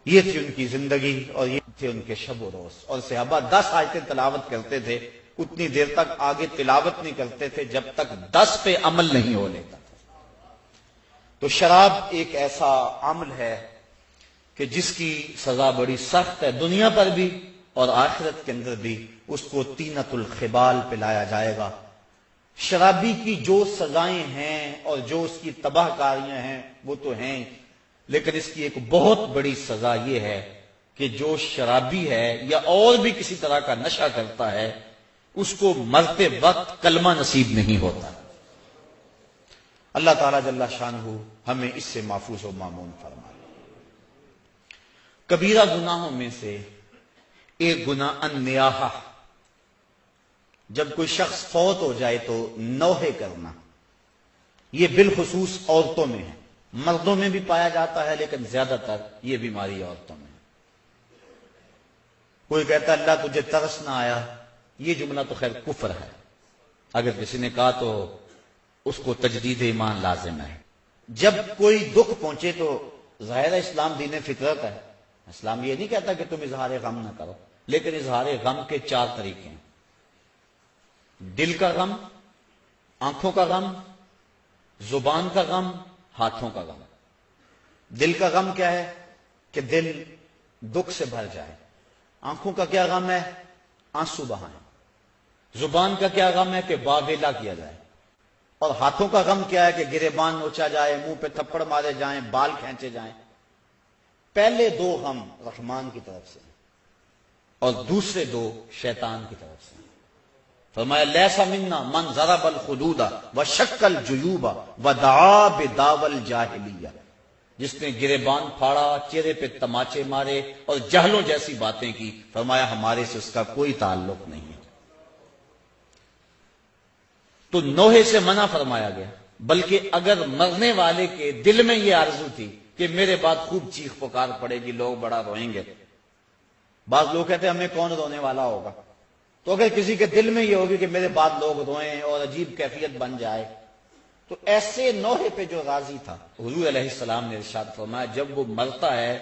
یہ تھی ان کی زندگی اور یہ تھے ان کے شب و روز۔ اور صحابہ 10 آیتیں تلاوت کرتے تھے، اتنی دیر تک آگے تلاوت نہیں کرتے تھے جب تک 10 پہ عمل نہیں ہو لیتا۔ تو شراب ایک ایسا عمل ہے کہ جس کی سزا بڑی سخت ہے، دنیا پر بھی اور آخرت کے اندر بھی اس کو طینۃ الخبال پلایا جائے گا۔ شرابی کی جو سزائیں ہیں اور جو اس کی تباہ کاریاں ہیں وہ تو ہیں، لیکن اس کی ایک بہت بڑی سزا یہ ہے کہ جو شرابی ہے یا اور بھی کسی طرح کا نشہ کرتا ہے اس کو مرتے وقت کلمہ نصیب نہیں ہوتا۔ اللہ تعالیٰ جل شانہ ہمیں اس سے محفوظ و مامون فرمائے۔ کبیرہ گناہوں میں سے ایک گناہ النیاحہ، جب کوئی شخص فوت ہو جائے تو نوحے کرنا، یہ بالخصوص عورتوں میں ہے، مردوں میں بھی پایا جاتا ہے لیکن زیادہ تر یہ بیماری عورتوں میں ہے۔ کوئی کہتا ہے اللہ تجھے ترس نہ آیا، یہ جملہ تو خیر کفر ہے، اگر کسی نے کہا تو اس کو تجدید ایمان لازم ہے۔ جب کوئی دکھ پہنچے تو ظاہر اسلام دین فطرت ہے، اسلام یہ نہیں کہتا کہ تم اظہار غم نہ کرو، لیکن اظہار غم کے 4 طریقے ہیں: دل کا غم، آنکھوں کا غم، زبان کا غم، ہاتھوں کا غم۔ دل کا غم کیا ہے کہ دل دکھ سے بھر جائے، آنکھوں کا کیا غم ہے؟ آنسو بہائیں۔ زبان کا کیا غم ہے کہ واویلا کیا جائے، اور ہاتھوں کا غم کیا ہے کہ گریبان نوچا جائے، منہ پہ تھپڑ مارے جائیں، بال کھینچے جائیں۔ پہلے 2 غم رحمان کی طرف سے اور دوسرے 2 شیطان کی طرف سے۔ فرمایا لیس منا من ضرب الخدود وشق الجیوب ودعا بدعوی الجاہلیہ، جس نے گریبان پھاڑا، چہرے پہ تماچے مارے اور جہلوں جیسی باتیں کی، فرمایا ہمارے سے اس کا کوئی تعلق نہیں ہے۔ تو نوحے سے منع فرمایا گیا، بلکہ اگر مرنے والے کے دل میں یہ آرزو تھی کہ میرے بعد خوب چیخ پکار پڑے گی، لوگ بڑا روئیں گے، بعض لوگ کہتے ہیں ہمیں کون رونے والا ہوگا، تو اگر کسی کے دل میں یہ ہوگی کہ میرے بعد لوگ روئیں اور عجیب کیفیت بن جائے، تو ایسے نوحے پہ جو راضی تھا، حضور علیہ السلام نے ارشاد فرمایا جب وہ مرتا ہے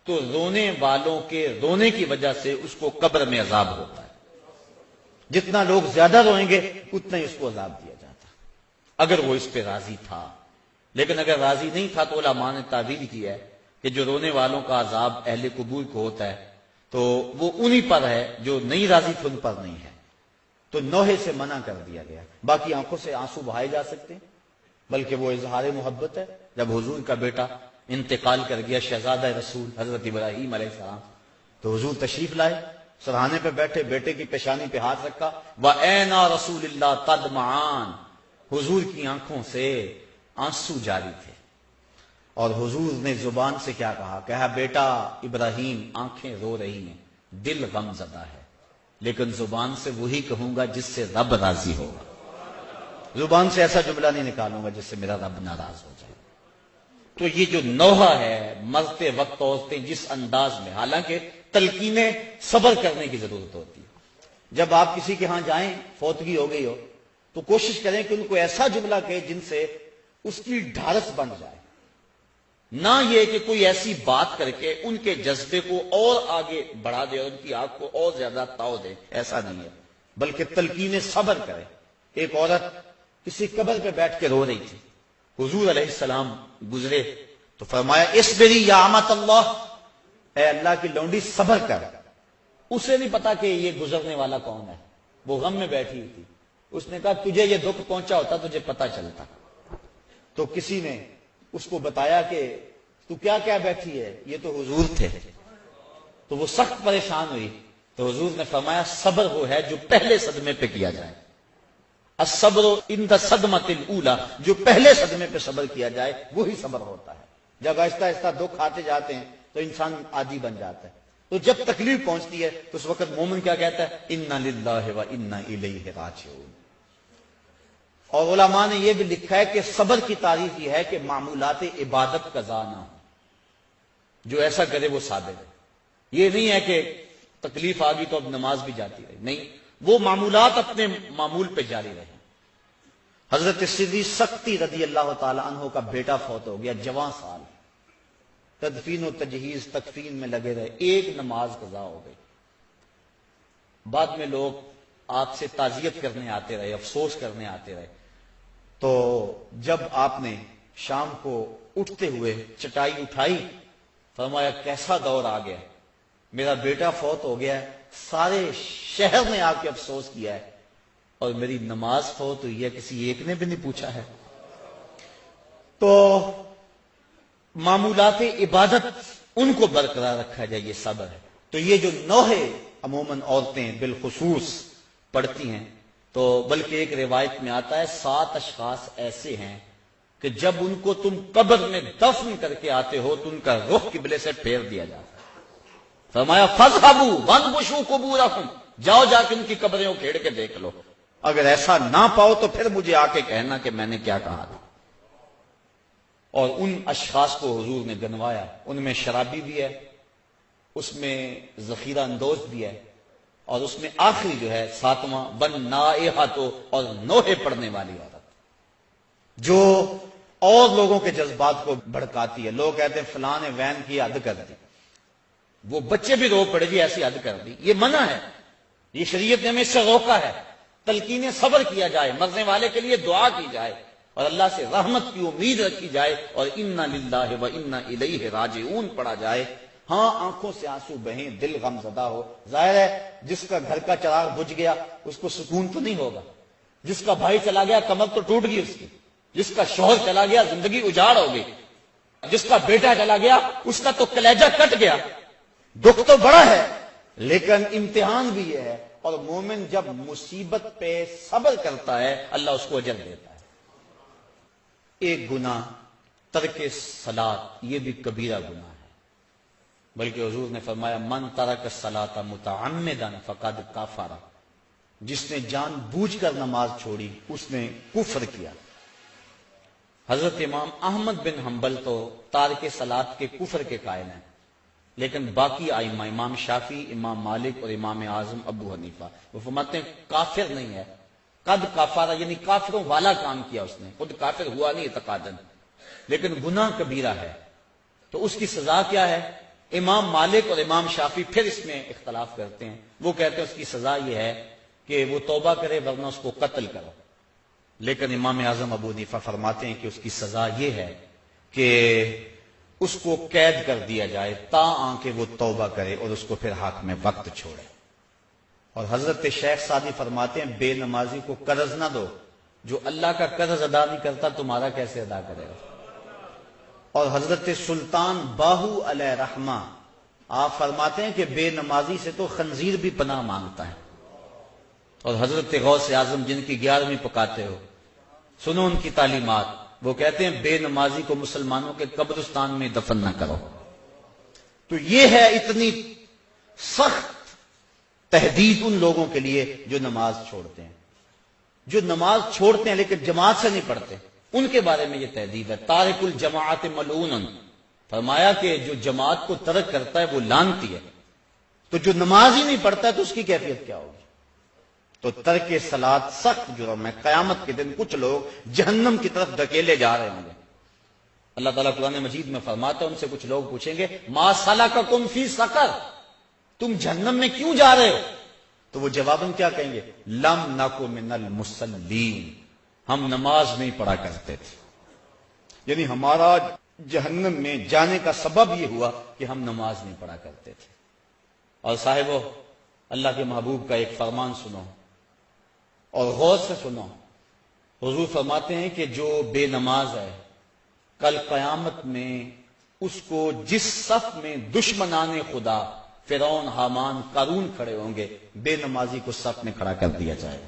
تو رونے والوں کے رونے کی وجہ سے اس کو قبر میں عذاب ہوتا ہے، جتنا لوگ زیادہ روئیں گے اتنا ہی اس کو عذاب دیا جاتا، اگر وہ اس پہ راضی تھا۔ لیکن اگر راضی نہیں تھا تو علماء نے تعویل کی ہے کہ جو رونے والوں کا عذاب اہل قبور کو ہوتا ہے تو وہ انہی پر ہے، جو نہیں راضی تھے ان پر نہیں ہے، تو نوحے سے منع کر دیا گیا۔ باقی آنکھوں سے آنسو بہائے جا سکتے ہیں، بلکہ وہ اظہار محبت ہے۔ جب حضور کا بیٹا انتقال کر گیا، شہزادہ رسول حضرت ابراہیم علیہ السلام، تو حضور تشریف لائے، سرہانے پہ بیٹھے، بیٹے کی پیشانی پہ ہاتھ رکھا، وَأَيْنَا رَسُولِ اللَّهِ تَدْمَعَانِ، حضور کی آنکھوں سے آنسو جاری تھے، اور حضور نے زبان سے کیا کہا بیٹا ابراہیم آنکھیں رو رہی ہیں، دل غم زدہ ہے، لیکن زبان سے وہی کہوں گا جس سے رب راضی ہوگا، زبان سے ایسا جملہ نہیں نکالوں گا جس سے میرا رب ناراض ہو جائے۔ تو یہ جو نوحہ ہے، مرتے وقت عورتیں جس انداز میں، حالانکہ تلقینیں صبر کرنے کی ضرورت ہوتی ہے، جب آپ کسی کے ہاں جائیں، فوتگی ہو گئی ہو، تو کوشش کریں کہ ان کو ایسا جملہ کہے جن سے اس کی ڈھارس بن جائے، نہ یہ کہ کوئی ایسی بات کر کے ان کے جذبے کو اور آگے بڑھا دے اور ان کی آنکھ کو اور زیادہ تاؤ دے، ایسا نہیں ہے، بلکہ تلقین صبر کرے۔ ایک عورت کسی قبر پہ بیٹھ کے رو رہی تھی، حضور علیہ السلام گزرے تو فرمایا اصبری یا امت اللہ، اے اللہ کی لونڈی صبر کر۔ اسے نہیں پتا کہ یہ گزرنے والا کون ہے، وہ غم میں بیٹھی ہوئی تھی، اس نے کہا تجھے یہ دکھ پہنچا ہوتا تجھے پتا چلتا، تو کسی نے اس کو بتایا کہ تو کیا کیا بیٹھی ہے، یہ تو حضور تھے، تو وہ سخت پریشان ہوئی، تو حضور نے فرمایا صبر وہ ہے جو پہلے صدمے پہ کیا جائے، الصبر عند الصدمۃ الاولی، جو پہلے صدمے پہ صبر کیا جائے وہی صبر ہوتا ہے۔ جب آہستہ آہستہ دکھ آتے جاتے ہیں تو انسان عادی بن جاتا ہے، تو جب تکلیف پہنچتی ہے تو اس وقت مومن کیا کہتا ہے، انا للہ و انا الیہ راجعون۔ اور علماء نے یہ بھی لکھا ہے کہ صبر کی تعریف یہ ہے کہ معمولات عبادت قضا نہ ہو، جو ایسا کرے وہ صابر ہے۔ یہ نہیں ہے کہ تکلیف آ گئی تو اب نماز بھی جاتی رہے، نہیں، وہ معمولات اپنے معمول پہ جاری رہے۔ حضرت صدیق سختی رضی اللہ تعالی عنہ کا بیٹا فوت ہو گیا، جوان سال، تدفین و تجہیز تکفین میں لگے رہے، ایک نماز قضا ہو گئی، بعد میں لوگ آپ سے تعزیت کرنے آتے رہے، افسوس کرنے آتے رہے، تو جب آپ نے شام کو اٹھتے ہوئے چٹائی اٹھائی، فرمایا کیسا دور آ گیا، میرا بیٹا فوت ہو گیا ہے، سارے شہر نے آ کے افسوس کیا ہے، اور میری نماز فوت ہوئی ہے، کسی ایک نے بھی نہیں پوچھا ہے۔ تو معمولات عبادت ان کو برقرار رکھا جائے، یہ صبر ہے۔ تو یہ جو نوحے عموماً عورتیں بالخصوص پڑھتی ہیں، تو بلکہ ایک روایت میں آتا ہے 7 اشخاص ایسے ہیں کہ جب ان کو تم قبر میں دفن کر کے آتے ہو تو ان کا رخ قبلے سے پھیر دیا جاتا ہے۔ فرمایا فاذهبوا وانبشوا قبورکم، جاؤ جا کے ان کی قبریں اکھیڑ کے دیکھ لو، اگر ایسا نہ پاؤ تو پھر مجھے آ کے کہنا کہ میں نے کیا کہا تھا۔ اور ان اشخاص کو حضور نے گنوایا، ان میں شرابی بھی ہے، اس میں ذخیرہ اندوز بھی ہے، اور اس میں آخری جو ہے 7واں بن نائحۃ، اور نوحے پڑھنے والی عورت جو اور لوگوں کے جذبات کو بھڑکاتی ہے۔ لوگ کہتے ہیں فلاں نے وین کی حد کر دی، وہ بچے بھی رو پڑے گی ایسی حد کر دی، یہ منع ہے، یہ شریعت نے ہمیں اس سے روکا ہے۔ تلقین صبر کیا جائے، مرنے والے کے لیے دعا کی جائے، اور اللہ سے رحمت کی امید رکھی جائے، اور انا للہ و انا الیہ راجعون پڑھا جائے۔ ہاں آنکھوں سے آنسو بہیں، دل غم زدہ ہو، ظاہر ہے جس کا گھر کا چراغ بجھ گیا اس کو سکون تو نہیں ہوگا، جس کا بھائی چلا گیا کمر تو ٹوٹ گئی اس کی، جس کا شوہر چلا گیا زندگی اجاڑ ہو گئی، جس کا بیٹا چلا گیا اس کا تو کلیجہ کٹ گیا، دکھ تو بڑا ہے، لیکن امتحان بھی یہ ہے اور مومن جب مصیبت پہ صبر کرتا ہے اللہ اس کو اجر دیتا ہے۔ ایک گناہ ترک صلاۃ، یہ بھی کبیرہ گناہ ہے، بلکہ حضور نے فرمایا من ترک الصلاۃ متعمدا فقد کفر، جس نے جان بوجھ کر نماز چھوڑی اس نے کفر کیا۔ حضرت امام احمد بن حنبل تو تارک صلاۃ کے کفر کے قائل ہیں، لیکن باقی ائمہ امام شافعی، امام مالک اور امام اعظم ابو حنیفہ وہ فرماتے ہیں کافر نہیں ہے، قد کفر یعنی کافروں والا کام کیا اس نے، خود کافر ہوا نہیں اعتقاداً، لیکن گناہ کبیرہ ہے۔ تو اس کی سزا کیا ہے؟ امام مالک اور امام شافعی پھر اس میں اختلاف کرتے ہیں، وہ کہتے ہیں اس کی سزا یہ ہے کہ وہ توبہ کرے ورنہ اس کو قتل کرو، لیکن امام اعظم ابو حنیفہ فرماتے ہیں کہ اس کی سزا یہ ہے کہ اس کو قید کر دیا جائے تا کہ وہ توبہ کرے اور اس کو پھر حاکم وقت چھوڑے۔ اور حضرت شیخ سعدی فرماتے ہیں بے نمازی کو قرض نہ دو، جو اللہ کا قرض ادا نہیں کرتا تمہارا کیسے ادا کرے گا۔ اور حضرت سلطان باہو علیہ رحمہ آپ فرماتے ہیں کہ بے نمازی سے تو خنزیر بھی پناہ مانگتا ہے۔ اور حضرت غوث اعظم جن کی 11ویں پکاتے ہو، سنو ان کی تعلیمات، وہ کہتے ہیں بے نمازی کو مسلمانوں کے قبرستان میں دفن نہ کرو۔ تو یہ ہے اتنی سخت تحدید ان لوگوں کے لیے جو نماز چھوڑتے ہیں، جو نماز چھوڑتے ہیں لیکن جماعت سے نہیں پڑھتے، ان کے بارے میں یہ تحدید ہے۔ تارک الجماعت ملعون، فرمایا کہ جو جماعت کو ترک کرتا ہے وہ لعنتی ہے، تو جو نماز ہی نہیں پڑھتا ہے تو اس کی کیفیت کیا ہوگی؟ تو ترک صلاۃ سخت جرم ہے، قیامت کے دن کچھ لوگ جہنم کی طرف دھکیلے جا رہے ہوں گے۔ اللہ تعالیٰ قرآن مجید میں فرماتا ہے ان سے کچھ لوگ پوچھیں گے ما سلککم فی سقر، تم جہنم میں کیوں جا رہے ہو؟ تو وہ جواباً کیا کہیں گے؟ لم نکو من المصلین، ہم نماز نہیں پڑھا کرتے تھے۔ یعنی ہمارا جہنم میں جانے کا سبب یہ ہوا کہ ہم نماز نہیں پڑھا کرتے تھے۔ اور صاحبو، اللہ کے محبوب کا ایک فرمان سنو اور غور سے سنو۔ حضور فرماتے ہیں کہ جو بے نماز ہے کل قیامت میں اس کو جس صف میں دشمنان خدا فرعون، حامان، قارون کھڑے ہوں گے، بے نمازی کو صف میں کھڑا کر دیا جائے گا۔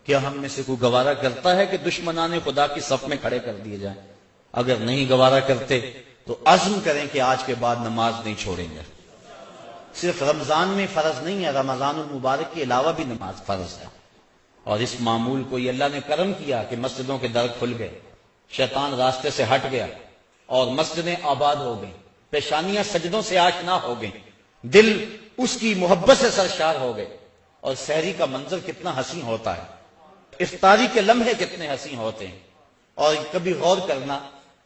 کیا ہم میں سے کوئی گوارا کرتا ہے کہ دشمنان خدا کی صف میں کھڑے کر دیے جائیں؟ اگر نہیں گوارا کرتے تو عزم کریں کہ آج کے بعد نماز نہیں چھوڑیں گے۔ صرف رمضان میں فرض نہیں ہے، رمضان المبارک کے علاوہ بھی نماز فرض ہے۔ اور اس معمول کو یہ اللہ نے کرم کیا کہ مسجدوں کے در کھل گئے، شیطان راستے سے ہٹ گیا اور مسجدیں آباد ہو گئیں، پیشانیاں سجدوں سے آشنا ہو گئیں، دل اس کی محبت سے سرشار ہو گئے۔ اور سحری کا منظر کتنا حسین ہوتا ہے، افطاری کے لمحے کتنے حسین ہوتے ہیں۔ اور کبھی غور کرنا،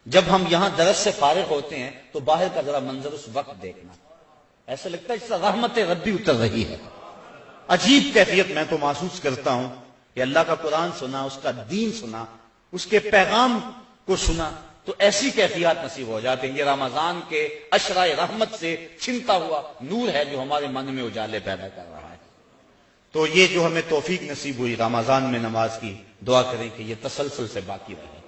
جب ہم یہاں درس سے فارغ ہوتے ہیں تو باہر کا ذرا منظر اس وقت دیکھنا، ایسا لگتا ہے جیسا رحمت ربی اتر رہی ہے۔ عجیب کیفیت میں تو محسوس کرتا ہوں کہ اللہ کا قرآن سنا، اس کا دین سنا، اس کے پیغام کو سنا تو ایسی کیفیات نصیب ہو جاتے ہیں۔ یہ رمضان کے عشرہ رحمت سے چھنتا ہوا نور ہے جو ہمارے من میں اجالے پیدا کر رہا ہے۔ تو یہ جو ہمیں توفیق نصیب ہوئی رمضان میں نماز کی، دعا کریں کہ یہ تسلسل سے باقی رہے،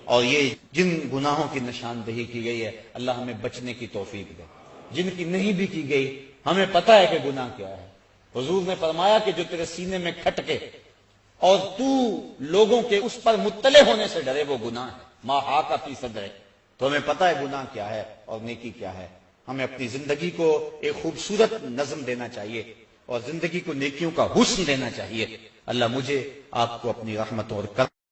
اور یہ جن گناہوں کی نشاندہی کی گئی ہے اللہ ہمیں بچنے کی توفیق دے، جن کی نہیں بھی کی گئی ہمیں پتہ ہے کہ گناہ کیا ہے۔ حضور نے فرمایا کہ جو تیرے سینے میں کھٹکے اور تو لوگوں کے اس پر مطلع ہونے سے ڈرے وہ گناہ ہے۔ ما حاک فی صدرک، تو ہمیں پتہ ہے گناہ کیا ہے اور نیکی کیا ہے۔ ہمیں اپنی زندگی کو ایک خوبصورت نظم دینا چاہیے اور زندگی کو نیکیوں کا حسن دینا چاہیے۔ اللہ مجھے آپ کو اپنی رحمتوں اور کرم